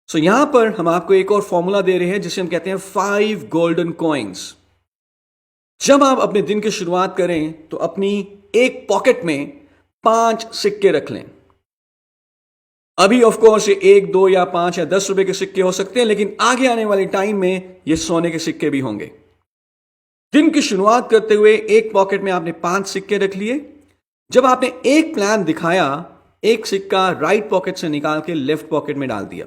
[SPEAKER 1] सो यहां पर हम आपको एक और फॉर्मूला दे रहे हैं जिसे हम कहते हैं 5 गोल्डन कॉइन्स। जब आप अपने दिन की शुरुआत करें तो अपनी एक पॉकेट में 5 सिक्के रख लें। अभी ऑफ कोर्स ये 1, 2 या 5 या 10 रुपए के सिक्के हो सकते हैं, लेकिन आगे आने वाले टाइम में ये सोने के सिक्के भी होंगे। दिन की शुरुआत करते हुए एक पॉकेट में आपने 5 सिक्के रख लिए। जब आपने एक प्लान दिखाया, एक सिक्का राइट पॉकेट से निकाल के लेफ्ट पॉकेट में डाल दिया।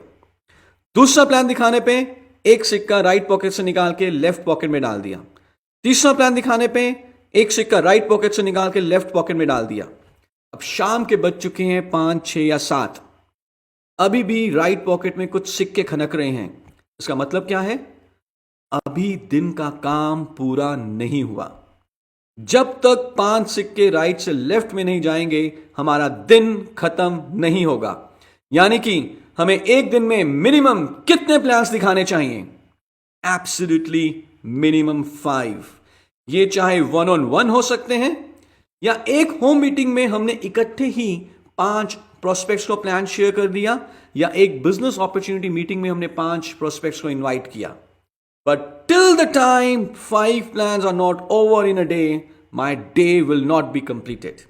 [SPEAKER 1] दूसरा प्लान दिखाने पे एक सिक्का राइट पॉकेट से निकाल के लेफ्ट पॉकेट में डाल दिया। तीसरा प्लान दिखाने पे एक सिक्का राइट पॉकेट से निकाल के लेफ्ट पॉकेट में डाल दिया। अब शाम के बज चुके हैं 5, 6 या 7। अभी भी राइट पॉकेट में कुछ सिक्के खनक रहे हैं। इसका मतलब क्या है? अभी दिन का काम पूरा नहीं हुआ। जब तक 5 सिक्के राइट से लेफ्ट में नहीं जाएंगे, हमारा दिन खत्म नहीं होगा। यानी कि हमें एक दिन में मिनिमम कितने प्लान्स दिखाने चाहिए? Absolutely minimum 5। ये चाहे 1-on-1 हो सकते हैं, या एक होम मीटिंग में हमने इकट्ठे ही 5 प्रोस्पेक्ट्स को प्लान शेयर कर दिया, या एक बिजनेस अपॉर्चुनिटी मीटिंग में हमने 5 प्रोस्पेक्ट्स को इनवाइट किया। But till the time 5 plans are not over in a day, my day will not be completed.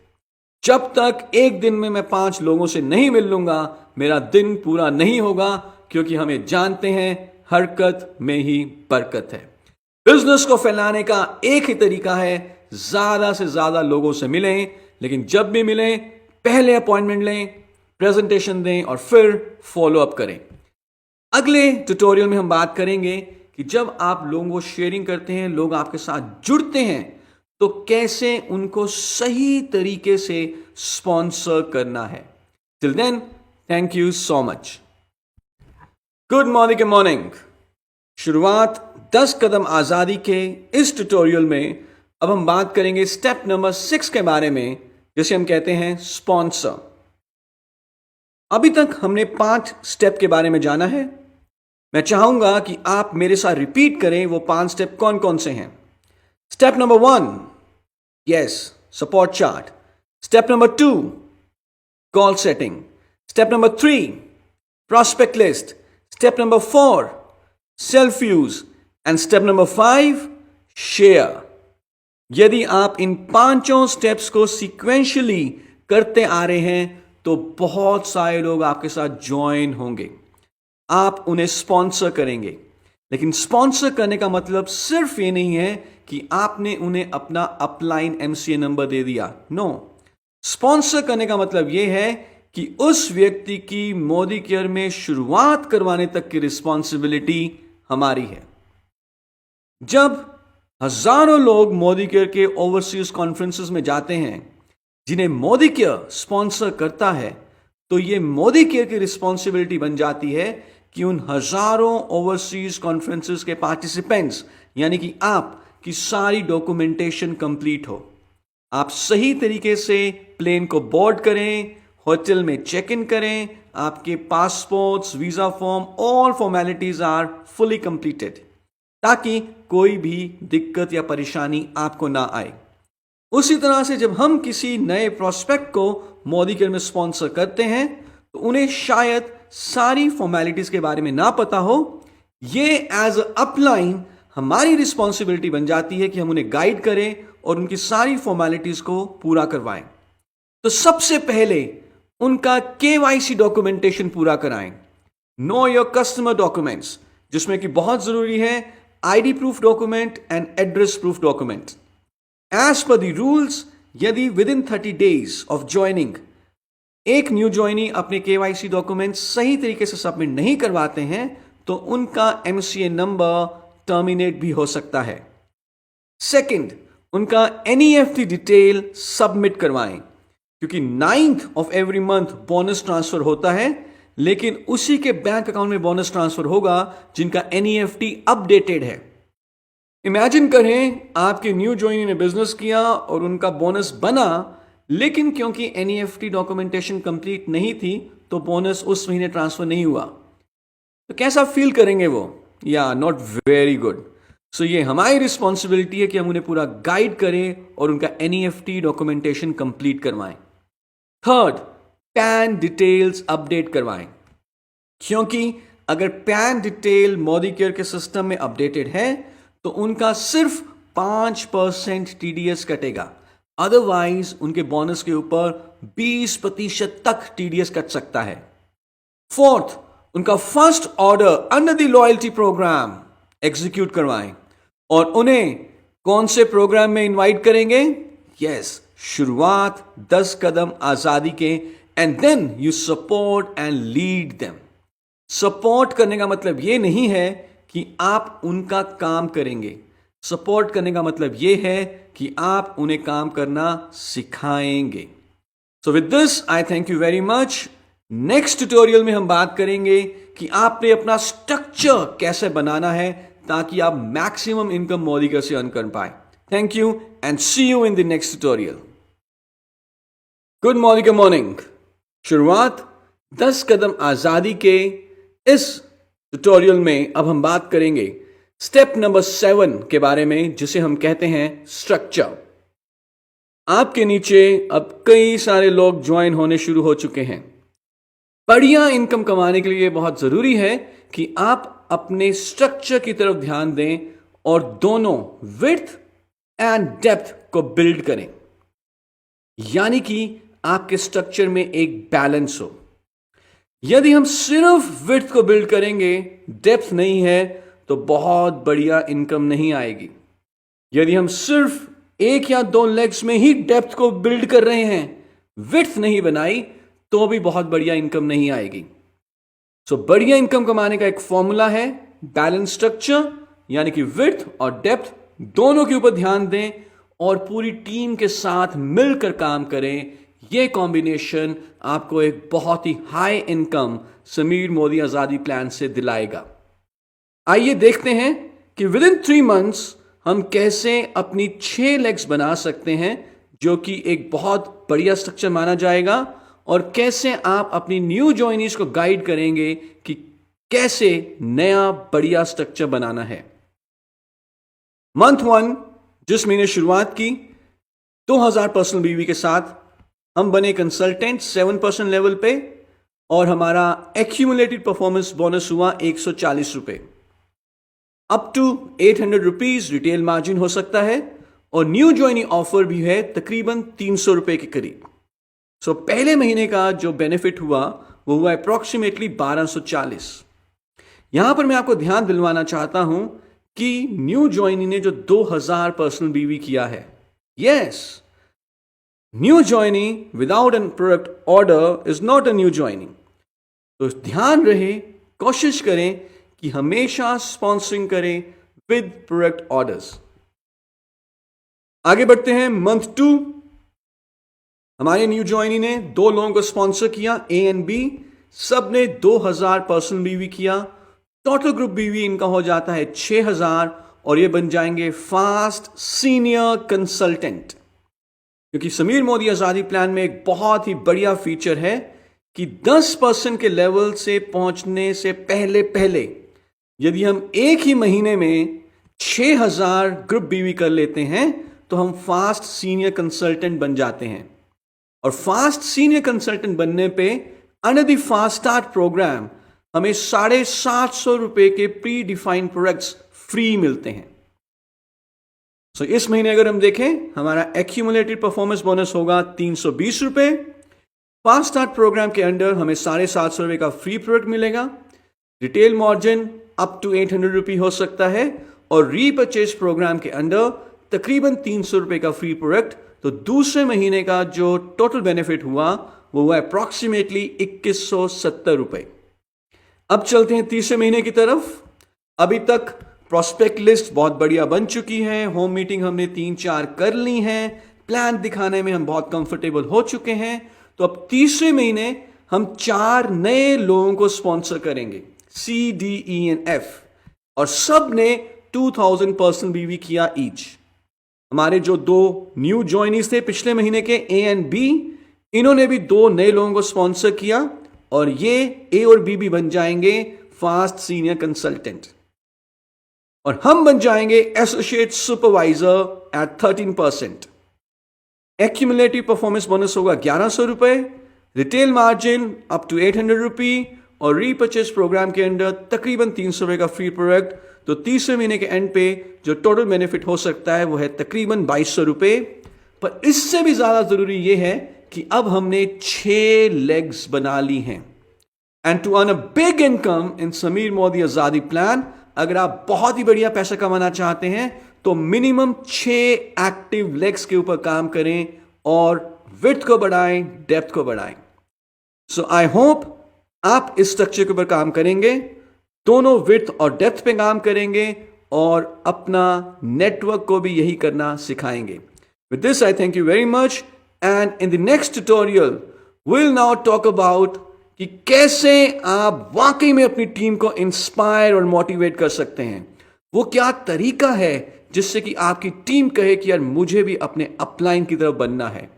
[SPEAKER 1] जब तक एक दिन में मैं 5 लोगों से नहीं मिल लूंगा, मेरा दिन पूरा नहीं होगा, क्योंकि हमें जानते हैं हरकत में ही बरकत है। बिजनेस को फैलाने का एक ही तरीका है, ज्यादा से ज्यादा लोगों से मिलें। लेकिन जब भी मिलें, पहले अपॉइंटमेंट लें, प्रेजेंटेशन दें और फिर फॉलो अप करें। अगले ट्यूटोरियल में हम बात करेंगे कि जब आप लोगों को शेयरिंग करते हैं, लोग आपके साथ जुड़ते हैं, तो कैसे उनको सही तरीके से स्पॉन्सर करना है। Till then, thank you so much. Good morning, good morning. शुरुआत 10 कदम आजादी के इस ट्यूटोरियल में अब हम बात करेंगे स्टेप नंबर 6 के बारे में, जिसे हम कहते हैं स्पॉन्सर। अभी तक हमने 5 स्टेप के बारे में जाना है। मैं चाहूंगा कि आप मेरे साथ रिपीट करें वो 5 स्टेप कौन कौन से हैं। Step number 1, yes, support chart. Step number 2, goal setting. Step number 3, prospect list. Step number 4, self-use. And step number 5, share. यदि आप इन 5 स्टेप्स को सीक्वेंशियली करते आ रहे हैं, तो बहुत सारे लोग आपके साथ ज्वाइन होंगे। आप उन्हें स्पॉन्सर करेंगे। लेकिन स्पॉन्सर करने का मतलब सिर्फ ये नहीं है कि आपने उन्हें अपना अपलाइन MCA नंबर दे दिया। नो, स्पॉन्सर करने का मतलब यह है कि उस व्यक्ति की मोदी केयर में शुरुआत करवाने तक की रिस्पॉन्सिबिलिटी हमारी है। जब हजारों लोग मोदी केयर के ओवरसीज कॉन्फ्रेंसेस में जाते हैं, जिन्हें मोदी केयर स्पॉन्सर करता है, तो यह मोदी केयर की रिस्पॉन्सिबिलिटी बन जाती है कि उन हजारों ओवरसीज कॉन्फ्रेंसेस के पार्टिसिपेंट्स, यानी कि आप की सारी डॉक्यूमेंटेशन कंप्लीट हो। आप सही तरीके से प्लेन को बोर्ड करें, होटल में चेक इन करें, आपके passports, visa form, all formalities are fully completed, ताकि कोई भी दिक्कत या परेशानी आपको ना आए। उसी तरह से जब हम किसी नए प्रोस्पेक्ट को मोदी केयर में स्पॉन्सर करते हैं तो उन्हें शायद सारी फॉर्मेलिटीज के बारे में ना पता हो। ये एज अ अपलाइन हमारी रिस्पॉन्सिबिलिटी बन जाती है कि हम उन्हें गाइड करें और उनकी सारी फॉर्मेलिटीज को पूरा करवाएं। तो सबसे पहले उनका KYC डॉक्यूमेंटेशन पूरा कराएं, नो योर कस्टमर डॉक्यूमेंट्स, जिसमें कि बहुत जरूरी है ID proof document and address proof document. As per the rules, यदि within 30 days of joining एक न्यू ज्वाइनी अपने KYC डॉक्यूमेंट सही तरीके से सबमिट नहीं करवाते हैं तो उनका MCA नंबर टर्मिनेट भी हो सकता है। सेकंड, उनका NEFT डिटेल सबमिट करवाएं, क्योंकि 9th of every month bonus transfer होता है, लेकिन उसी के बैंक अकाउंट में बोनस ट्रांसफर होगा जिनका NEFT अपडेटेड है। इमेजिन करें आपके न्यू ज्वाइनी ने बिजनेस किया और उनका बोनस बना, लेकिन क्योंकि NEFT डॉक्यूमेंटेशन कंप्लीट नहीं थी तो बोनस उस महीने ट्रांसफर नहीं हुआ, तो कैसा फील करेंगे वो? या नॉट वेरी गुड। सो ये हमारी रिस्पॉन्सिबिलिटी है कि हम उन्हें पूरा गाइड करें और उनका NEFT डॉक्यूमेंटेशन कंप्लीट करवाएं। थर्ड, पैन डिटेल्स अपडेट करवाएं, क्योंकि अगर पैन डिटेल मोदी केयर के सिस्टम में अपडेटेड है तो उनका सिर्फ 5% TDS कटेगा, अदरवाइज उनके बोनस के ऊपर 20% तक TDS कट सकता है। फोर्थ, उनका first order under the loyalty program execute करवाएं और उन्हें कौन से प्रोग्राम में इनवाइट करेंगे? यस, शुरुआत 10 कदम आजादी के, and then you support and lead them. Support करने का मतलब यह नहीं है कि आप उनका काम करेंगे, सपोर्ट करने का मतलब यह है कि आप उन्हें काम करना सिखाएंगे। So with this I thank you very much. Next tutorial में हम बात करेंगे कि आपने अपना स्ट्रक्चर कैसे बनाना है ताकि आप मैक्सिमम इनकम मोदी केयर से अर्न कर पाए। Thank you and see you in the next tutorial. Good morning, good morning. शुरुआत 10 कदम आजादी के इस ट्यूटोरियल में अब हम बात करेंगे स्टेप नंबर 7 के बारे में, जिसे हम कहते हैं स्ट्रक्चर। आपके नीचे अब कई सारे लोग ज्वाइन होने शुरू हो चुके हैं। बढ़िया इनकम कमाने के लिए बहुत जरूरी है कि आप अपने स्ट्रक्चर की तरफ ध्यान दें और दोनों विड्थ एंड डेप्थ को बिल्ड करें, यानी कि आपके स्ट्रक्चर में एक बैलेंस हो। यदि हम सिर्फ विड्थ को बिल्ड करेंगे, डेप्थ नहीं है, तो बहुत बढ़िया इनकम नहीं आएगी। यदि हम सिर्फ 1 या 2 लेग्स में ही डेप्थ को बिल्ड कर रहे हैं, विड्थ नहीं बनाई, तो भी बहुत बढ़िया इनकम नहीं आएगी। सो बढ़िया इनकम कमाने का एक फॉर्मूला है बैलेंस स्ट्रक्चर, यानी कि विड्थ और डेप्थ दोनों के ऊपर ध्यान दें और पूरी टीम के साथ मिलकर काम करें। यह कॉम्बिनेशन आपको एक बहुत ही हाई इनकम समीर मोदी आजादी प्लान से दिलाएगा। आइए देखते हैं कि विद इन 3 months हम कैसे अपनी 6 लेग्स बना सकते हैं, जो कि एक बहुत बढ़िया स्ट्रक्चर माना जाएगा, और कैसे आप अपनी न्यू ज्वाइनीज को गाइड करेंगे कि कैसे नया बढ़िया स्ट्रक्चर बनाना है। मंथ 1, जिस महीने शुरुआत की 2000 पर्सनल बीवी के साथ, हम बने कंसल्टेंट 7% लेवल पे और हमारा एक्यूमुलेटेड परफॉर्मेंस बोनस हुआ 140 रुपए। Up to 800 rupees retail margin हो सकता है और न्यू ज्वाइनी ऑफर भी है तकरीबन 300 रुपए के करीब। सो पहले महीने का जो बेनिफिट हुआ वो हुआ अप्रॉक्सीमेटली 1240। यहां पर मैं आपको ध्यान दिलवाना चाहता हूं कि न्यू ज्वाइनी ने जो 2000 पर्सनल बीवी किया है, yes, new joinee without an product order is not a new joinee. तो ध्यान रहे, कोशिश करें कि हमेशा स्पॉन्सरिंग करें विद प्रोडक्ट ऑर्डर्स। आगे बढ़ते हैं। मंथ 2, हमारे न्यू ज्वाइनी ने 2 लोगों को स्पॉन्सर किया, A एंड B, सब ने 2000 पर्सनल बीवी किया। टोटल ग्रुप बीवी इनका हो जाता है 6000 और ये बन जाएंगे फास्ट सीनियर कंसल्टेंट। क्योंकि समीर मोदी आजादी प्लान में एक बहुत ही बढ़िया फीचर है कि 10% के लेवल से पहुंचने से पहले पहले यदि हम एक ही महीने में 6000 ग्रुप बीवी कर लेते हैं तो हम फास्ट सीनियर कंसल्टेंट बन जाते हैं। और फास्ट सीनियर कंसल्टेंट बनने पे under the fast start programme हमें 750 रुपए के प्री डिफाइंड प्रोडक्ट्स फ्री मिलते हैं। सो इस महीने अगर हम देखें, हमारा एक्यूमुलेटेड परफॉर्मेंस बोनस होगा 320 रुपए। फास्ट स्टार्ट प्रोग्राम के अंडर हमें 750 रुपए का फ्री प्रोडक्ट मिलेगा। रिटेल मार्जिन अप टू 800 रुपये हो सकता है, और रीपर्चेज प्रोग्राम के अंडर तकरीबन 300 रुपए का फ्री प्रोडक्ट। तो दूसरे महीने का जो टोटल बेनिफिट हुआ वो हुआ अप्रॉक्सीमेटली 2170 रुपए। अब चलते हैं तीसरे महीने की तरफ। अभी तक प्रोस्पेक्ट लिस्ट बहुत बढ़िया बन चुकी है, होम मीटिंग हमने 3-4 कर ली हैं, प्लान दिखाने में हम बहुत कंफर्टेबल हो चुके हैं। तो अब तीसरे महीने हम 4 नए लोगों को स्पॉन्सर करेंगे, CDENF, और सब ने 2000 पर्सन बीवी किया ईच। हमारे जो 2 न्यू ज्वाइनीज थे पिछले महीने के, A एंड B, इन्होंने भी 2 नए लोगों को स्पॉन्सर किया, और ये A और B भी बन जाएंगे फास्ट सीनियर कंसल्टेंट, और हम बन जाएंगे associate supervisor at 13%। Accumulative performance bonus होगा 1100 रुपए, रिटेल मार्जिन अप टू 800 रुपये, और रीपर्चेज प्रोग्राम के अंदर तकरीबन 300 रुपए का फ्री प्रोडक्ट। तो तीसरे महीने के एंड पे जो टोटल बेनिफिट हो सकता है वो है तकरीबन 2200 रुपए। पर इससे भी ज्यादा जरूरी ये है कि अब हमने 6 लेग्स बना ली हैं। And to earn a big income in Sameer Modi आजादी प्लान, अगर आप बहुत ही बढ़िया पैसा कमाना चाहते हैं तो मिनिमम 6 एक्टिव लेग्स के ऊपर काम करें, और विड्थ को बढ़ाएं, डेप्थ को बढ़ाएं। सो आई होप आप इस स्ट्रक्चर के ऊपर काम करेंगे, दोनों विड्थ और डेप्थ पे काम करेंगे, और अपना नेटवर्क को भी यही करना सिखाएंगे। With this I thank you very much, and in the next tutorial will now talk about कि कैसे आप वाकई में अपनी टीम को इंस्पायर और मोटिवेट कर सकते हैं। वो क्या तरीका है जिससे कि आपकी टीम कहे कि यार मुझे भी अपने अपलाइन की तरफ बनना है।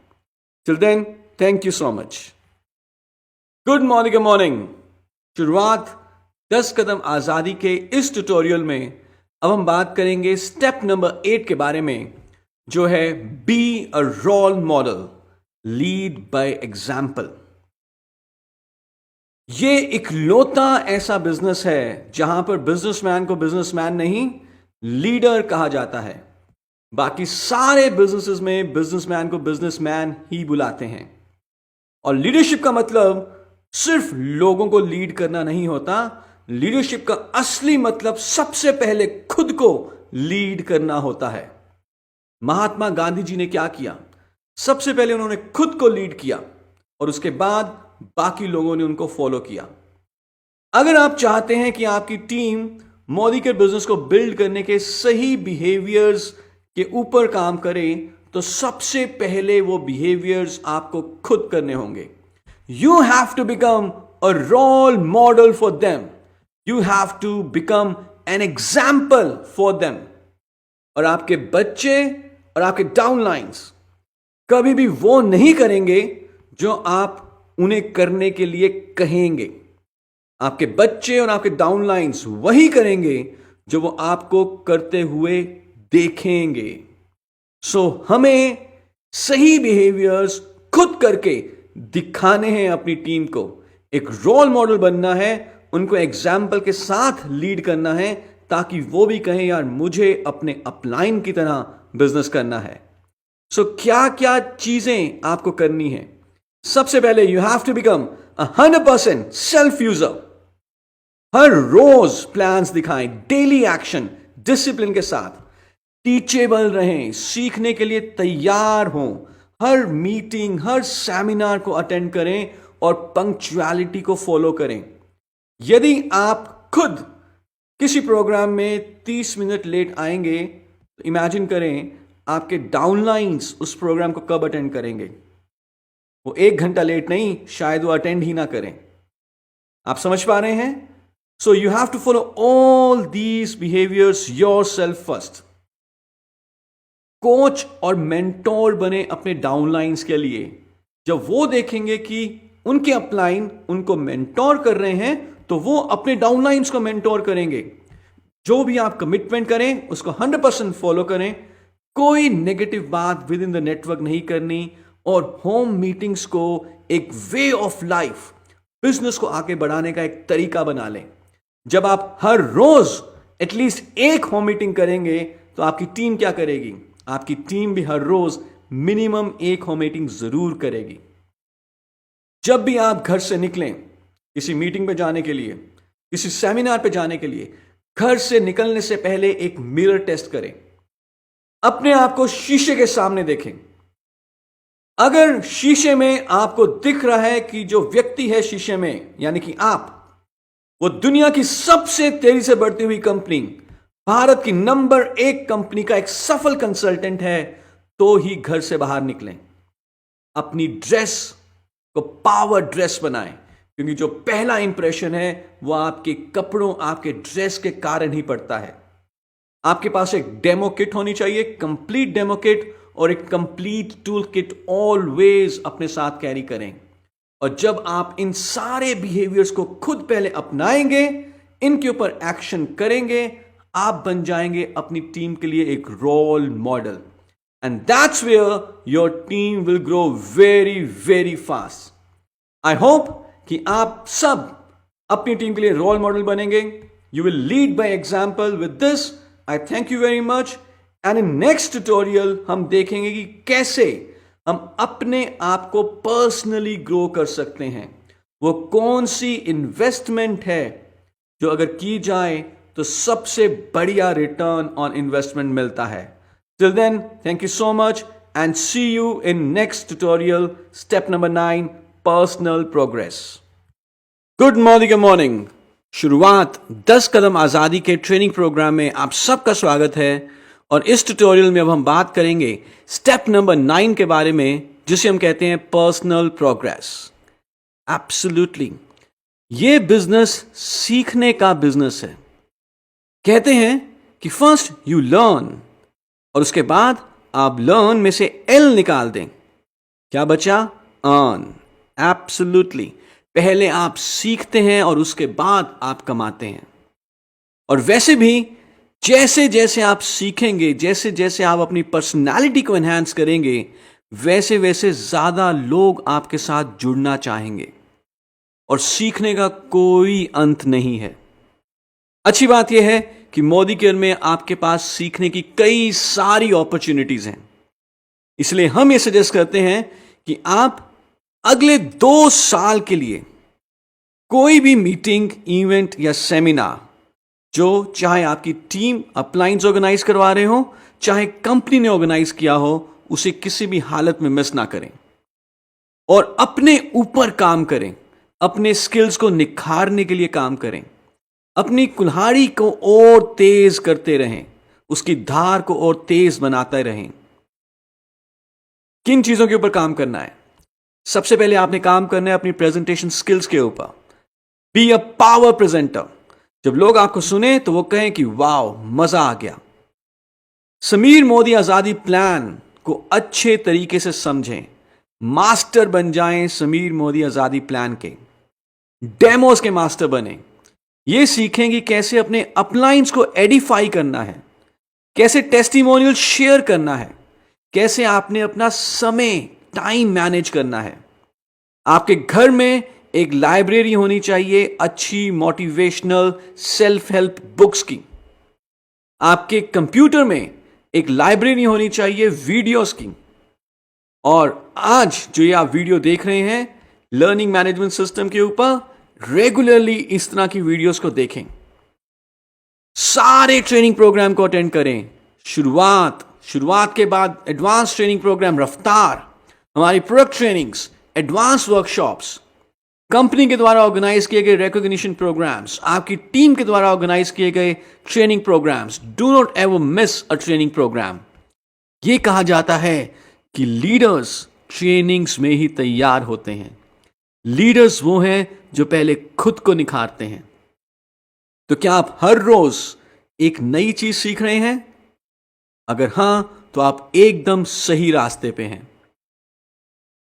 [SPEAKER 1] Till then, thank you so much. Good morning. शुरुआत 10 कदम आजादी के इस ट्यूटोरियल में अब हम बात करेंगे स्टेप नंबर 8 के बारे में, जो है be a role model, lead by example. ये इकलौता ऐसा बिजनेस है जहां पर बिजनेसमैन को बिजनेसमैन नहीं, लीडर कहा जाता है। बाकी सारे बिजनेसेस में बिजनेसमैन को बिजनेसमैन ही बुलाते हैं। और लीडरशिप का मतलब सिर्फ लोगों को लीड करना नहीं होता। लीडरशिप का असली मतलब सबसे पहले खुद को लीड करना होता है। महात्मा गांधी जी ने क्या किया? सबसे पहले उन्होंने खुद को लीड किया, और उसके बाद बाकी लोगों ने उनको फॉलो किया। अगर आप चाहते हैं कि आपकी टीम मोदी के बिजनेस को बिल्ड करने के सही बिहेवियर्स के ऊपर काम करे, तो सबसे पहले वो बिहेवियर्स आपको खुद करने होंगे। You have to become a role model for them, you have to become an example for them. और आपके बच्चे और आपके डाउनलाइंस कभी भी वो नहीं करेंगे जो आप उन्हें करने के लिए कहेंगे। आपके बच्चे और आपके डाउनलाइंस वही करेंगे जो वो आपको करते हुए देखेंगे। सो हमें सही बिहेवियर्स खुद करके दिखाने हैं अपनी टीम को, एक रोल मॉडल बनना है, उनको एग्जाम्पल के साथ लीड करना है, ताकि वो भी कहें यार मुझे अपने अपलाइन की तरह बिजनेस करना है। सो क्या क्या चीजें आपको करनी है? सबसे पहले you have to become 100% self user. हर रोज प्लान्स दिखाएं, डेली एक्शन, डिसिप्लिन के साथ। टीचेबल रहें, सीखने के लिए तैयार हों, हर मीटिंग हर सेमिनार को अटेंड करें, और पंक्चुअलिटी को फॉलो करें। यदि आप खुद किसी प्रोग्राम में 30 मिनट लेट आएंगे, तो इमेजिन करें आपके डाउनलाइंस उस प्रोग्राम को कब अटेंड करेंगे। वो 1 घंटा लेट नहीं, शायद वो अटेंड ही ना करें। आप समझ पा रहे हैं? So you have to follow all these behaviours yourself first. Coach और मेंटोर बने अपने डाउनलाइंस के लिए। जब वो देखेंगे कि उनके अपलाइन उनको मेंटोर कर रहे हैं, तो वो अपने डाउनलाइंस को मेंटोर करेंगे। जो भी आप कमिटमेंट करें उसको 100% फॉलो करें। कोई नेगेटिव बात विद इन द नेटवर्क नहीं करनी और होम मीटिंग्स को एक वे ऑफ लाइफ, बिजनेस को आगे बढ़ाने का एक तरीका बना लें। जब आप हर रोज एटलीस्ट एक होम मीटिंग करेंगे तो आपकी टीम क्या करेगी? आपकी टीम भी हर रोज मिनिमम एक होम मीटिंग जरूर करेगी। जब भी आप घर से निकलें किसी मीटिंग पे जाने के लिए, किसी सेमिनार पे जाने के लिए, घर से निकलने से पहले एक मिरर टेस्ट करें। अपने आप को शीशे के सामने देखें। अगर शीशे में आपको दिख रहा है कि जो व्यक्ति है शीशे में यानी कि आप, वो दुनिया की सबसे तेजी से बढ़ती हुई कंपनी, भारत की नंबर 1 कंपनी का एक सफल कंसल्टेंट है, तो ही घर से बाहर निकलें। अपनी ड्रेस को पावर ड्रेस बनाएं, क्योंकि जो पहला इंप्रेशन है वो आपके कपड़ों, आपके ड्रेस के कारण ही पड़ता है। आपके पास एक डेमो किट होनी चाहिए, कंप्लीट डेमो किट, और एक कंप्लीट टूल किट ऑलवेज अपने साथ कैरी करें। और जब आप इन सारे बिहेवियर्स को खुद पहले अपनाएंगे, इनके ऊपर एक्शन करेंगे, आप बन जाएंगे अपनी टीम के लिए एक role model, and that's where your team will grow very very fast. I hope कि आप सब अपनी टीम के लिए रोल मॉडल बनेंगे। You will lead by example. With this I thank you very much, and in next tutorial हम देखेंगे कि कैसे हम अपने आप को पर्सनली ग्रो कर सकते हैं। वो कौन सी इन्वेस्टमेंट है जो अगर की जाए तो सबसे बढ़िया रिटर्न ऑन इन्वेस्टमेंट मिलता है। Till then, thank you so much and see you in next tutorial, step number 9, personal progress. Good morning. शुरुआत 10 कदम आजादी के ट्रेनिंग प्रोग्राम में आप सबका स्वागत है। और इस ट्यूटोरियल में अब हम बात करेंगे स्टेप नंबर 9 के बारे में, जिसे हम कहते हैं पर्सनल प्रोग्रेस। एब्सोल्युटली, ये बिजनेस सीखने का बिजनेस है। कहते हैं कि फर्स्ट यू लर्न, और उसके बाद आप लर्न में से एल निकाल दें, क्या बचा? अर्न। एब्सोल्युटली, पहले आप सीखते हैं और उसके बाद आप कमाते हैं। और वैसे भी जैसे जैसे आप सीखेंगे, जैसे जैसे आप अपनी पर्सनालिटी को एनहांस करेंगे, वैसे वैसे ज्यादा लोग आपके साथ जुड़ना चाहेंगे, और सीखने का कोई अंत नहीं है। अच्छी बात यह है कि मोदी केयर में आपके पास सीखने की कई सारी अपॉर्चुनिटीज हैं। इसलिए हम ये सजेस्ट करते हैं कि आप अगले 2 साल के लिए कोई भी मीटिंग, इवेंट या सेमिनार, जो चाहे आपकी टीम अपलाइंस ऑर्गेनाइज करवा रहे हो, चाहे कंपनी ने ऑर्गेनाइज किया हो, उसे किसी भी हालत में मिस ना करें और अपने ऊपर काम करें। अपने स्किल्स को निखारने के लिए काम करें। अपनी कुल्हाड़ी को और तेज करते रहें, उसकी धार को और तेज बनाते रहें। किन चीजों के ऊपर काम करना है? सबसे पहले आपने काम करना है अपनी प्रेजेंटेशन स्किल्स के ऊपर। Be a power presenter. जब लोग आपको सुने तो वो कहें कि वाओ, मजा आ गया। समीर मोदी आजादी प्लान को अच्छे तरीके से समझें, मास्टर बन जाएं समीर मोदी आजादी प्लान के। डेमोस के मास्टर बने। ये सीखें कि कैसे अपने अपलाइंस को एडिफाई करना है, कैसे टेस्टिमोनियल शेयर करना है, कैसे आपने अपना समय, टाइम मैनेज करना है। आपके घर में एक लाइब्रेरी होनी चाहिए अच्छी मोटिवेशनल सेल्फ हेल्प बुक्स की। आपके कंप्यूटर में एक लाइब्रेरी होनी चाहिए वीडियोस की। और आज जो ये आप वीडियो देख रहे हैं लर्निंग मैनेजमेंट सिस्टम के ऊपर, रेगुलरली इस तरह की वीडियोस को देखें। सारे ट्रेनिंग प्रोग्राम को अटेंड करें। शुरुआत के बाद एडवांस ट्रेनिंग प्रोग्राम, रफ्तार, हमारी product trainings, advance workshops, company के द्वारा ऑर्गेनाइज किए गए रिकॉग्निशन प्रोग्राम्स, आपकी टीम के द्वारा ऑर्गेनाइज किए गए training programmes. Do not ever miss a training programme. यह कहा जाता है कि लीडर्स ट्रेनिंग्स में ही तैयार होते हैं। लीडर्स वो हैं जो पहले खुद को निखारते हैं। तो क्या आप हर रोज एक नई चीज सीख रहे हैं? अगर हां, तो आप एकदम सही रास्ते पे हैं।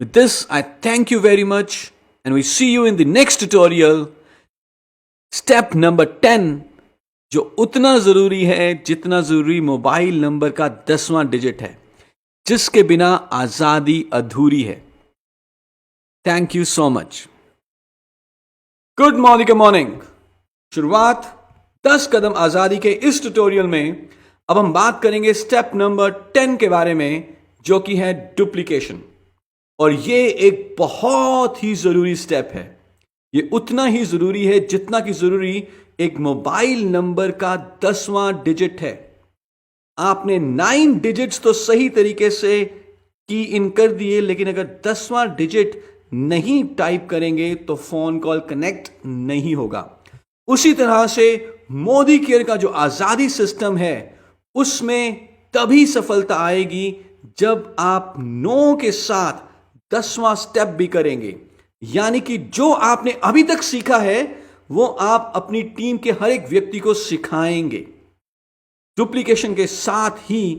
[SPEAKER 1] With this, I thank you very much, and we see you in the next tutorial. Step number 10, जो उतना जरूरी है जितना जरूरी मोबाइल नंबर का 10वां डिजिट है, जिसके बिना आजादी अधूरी है। Thank you so much. Good morning. शुरुआत 10 कदम आजादी के इस ट्यूटोरियल में अब हम बात करेंगे स्टेप नंबर 10 के बारे में, जो कि है डुप्लीकेशन। और ये एक बहुत ही जरूरी स्टेप है। ये उतना ही जरूरी है जितना कि जरूरी एक मोबाइल नंबर का 10वां डिजिट है। आपने 9 डिजिट्स तो सही तरीके से की इन कर दिए, लेकिन अगर 10वां डिजिट नहीं टाइप करेंगे तो फोन कॉल कनेक्ट नहीं होगा। उसी तरह से मोदी केयर का जो आजादी सिस्टम है, उसमें तभी सफलता आएगी जब आप नो के साथ 10वां स्टेप भी करेंगे। यानी कि जो आपने अभी तक सीखा है वो आप अपनी टीम के हर एक व्यक्ति को सिखाएंगे। डुप्लीकेशन के साथ ही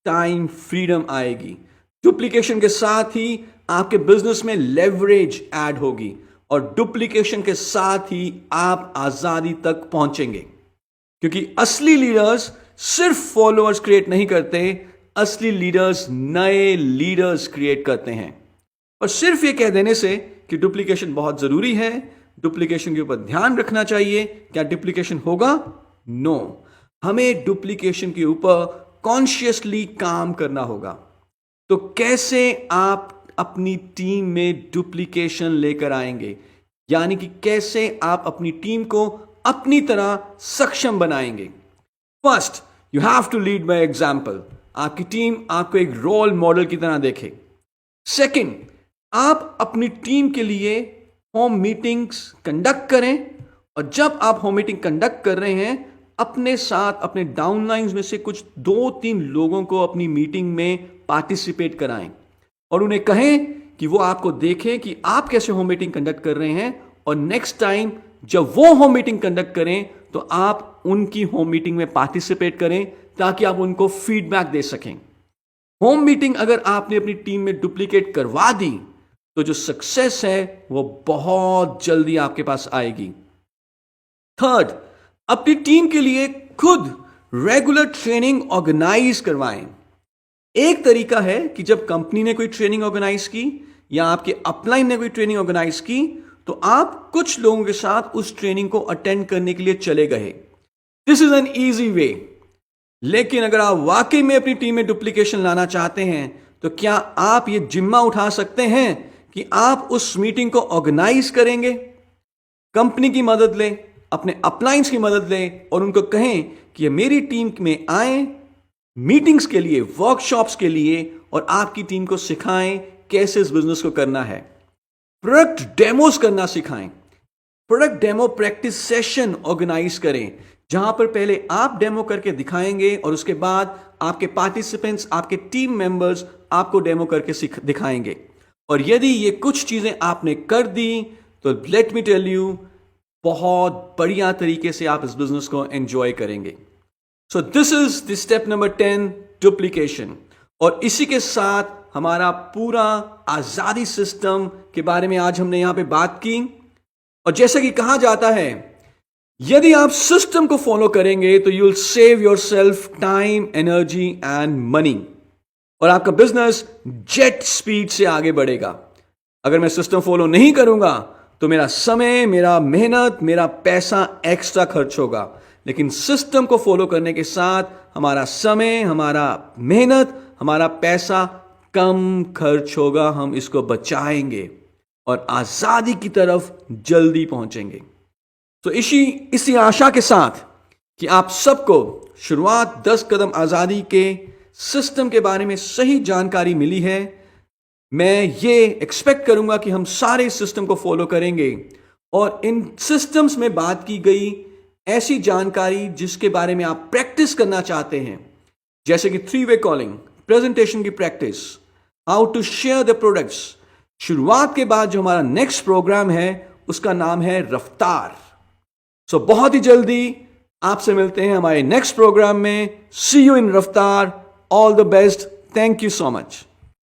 [SPEAKER 1] टाइम फ्रीडम आएगी। डुप्लीकेशन के साथ ही आपके बिजनेस में लेवरेज ऐड होगी और डुप्लीकेशन के साथ ही आप आजादी तक पहुंचेंगे। क्योंकि असली लीडर्स सिर्फ फॉलोअर्स क्रिएट नहीं करते, असली लीडर्स नए लीडर्स क्रिएट करते हैं। और सिर्फ ये कह देने से कि डुप्लीकेशन बहुत जरूरी है, डुप्लीकेशन के ऊपर ध्यान रखना चाहिए, क्या डुप्लीकेशन होगा? नो, हमें डुप्लीकेशन के ऊपर कॉन्शियसली काम करना होगा। तो कैसे आप अपनी टीम में डुप्लीकेशन लेकर आएंगे, यानी कि कैसे आप अपनी टीम को अपनी तरह सक्षम बनाएंगे? First, you have to lead by example. आपकी टीम आपको एक रोल मॉडल की तरह देखे। सेकंड, आप अपनी टीम के लिए होम मीटिंग्स कंडक्ट करें, और जब आप होम मीटिंग कंडक्ट कर रहे हैं, अपने साथ अपने डाउनलाइंस में से कुछ 2-3 लोगों को अपनी मीटिंग में पार्टिसिपेट कराएं और उन्हें कहें कि वो आपको देखें कि आप कैसे होम मीटिंग कंडक्ट कर रहे हैं, और नेक्स्ट टाइम जब वो होम मीटिंग कंडक्ट करें तो आप उनकी होम मीटिंग में पार्टिसिपेट करें ताकि आप उनको फीडबैक दे सकें। होम मीटिंग अगर आपने अपनी टीम में डुप्लीकेट करवा दी तो जो सक्सेस है वो बहुत जल्दी आपके पास आएगी। थर्ड, अपनी टीम के लिए खुद रेगुलर ट्रेनिंग ऑर्गेनाइज करवाएं। एक तरीका है कि जब कंपनी ने कोई ट्रेनिंग ऑर्गेनाइज की या आपके अपलाइन ने कोई ट्रेनिंग ऑर्गेनाइज की, तो आप कुछ लोगों के साथ उस ट्रेनिंग को अटेंड करने के लिए चले गए। This is an easy way. लेकिन अगर आप वाकई में अपनी टीम में डुप्लीकेशन लाना चाहते हैं तो क्या आप ये जिम्मा उठा सकते हैं कि आप उस मीटिंग को ऑर्गेनाइज करेंगे? कंपनी की मदद लें, अपने अपलाइंस की मदद लें और उनको कहें कि ये मेरी टीम में आए मीटिंग्स के लिए, वर्कशॉप्स के लिए, और आपकी टीम को सिखाएं कैसे इस बिजनेस को करना है। प्रोडक्ट डेमोस करना सिखाएं। Product demo practice session organise करें, जहां पर पहले आप डेमो करके दिखाएंगे और उसके बाद आपके पार्टिसिपेंट्स, आपके टीम मेंबर्स आपको डेमो करके दिखाएंगे। और यदि ये कुछ चीजें आपने कर दी तो लेट मी टेल यू, बहुत बढ़िया तरीके से आप इस बिजनेस को एंजॉय करेंगे। So this is the step number 10, duplication. और इसी के साथ हमारा पूरा आजादी सिस्टम के बारे में आज हमने यहां पे बात की। और जैसा कि कहा जाता है, यदि आप सिस्टम को फॉलो करेंगे तो you will save your self time, energy and money, और आपका बिजनेस जेट स्पीड से आगे बढ़ेगा। अगर मैं सिस्टम फॉलो नहीं करूंगा तो मेरा समय, मेरा मेहनत, मेरा पैसा एक्स्ट्रा खर्च होगा। लेकिन सिस्टम को फॉलो करने के साथ हमारा समय, हमारा मेहनत, हमारा पैसा कम खर्च होगा। हम इसको बचाएंगे और आजादी की तरफ जल्दी पहुंचेंगे। तो इसी आशा के साथ कि आप सबको शुरुआत 10 कदम आजादी के सिस्टम के बारे में सही जानकारी मिली है, मैं ये एक्सपेक्ट करूंगा कि हम सारे इस सिस्टम को फॉलो करेंगे और इन सिस्टम्स में बात की गई ऐसी जानकारी जिसके बारे में आप प्रैक्टिस करना चाहते हैं, जैसे कि 3-वे कॉलिंग, प्रेजेंटेशन की practice, how to share the products. शुरुआत के बाद जो हमारा नेक्स्ट प्रोग्राम है उसका नाम है रफ्तार। सो बहुत ही जल्दी आपसे मिलते हैं हमारे नेक्स्ट प्रोग्राम में। सी यू इन रफ्तार। All the best. Thank you so much.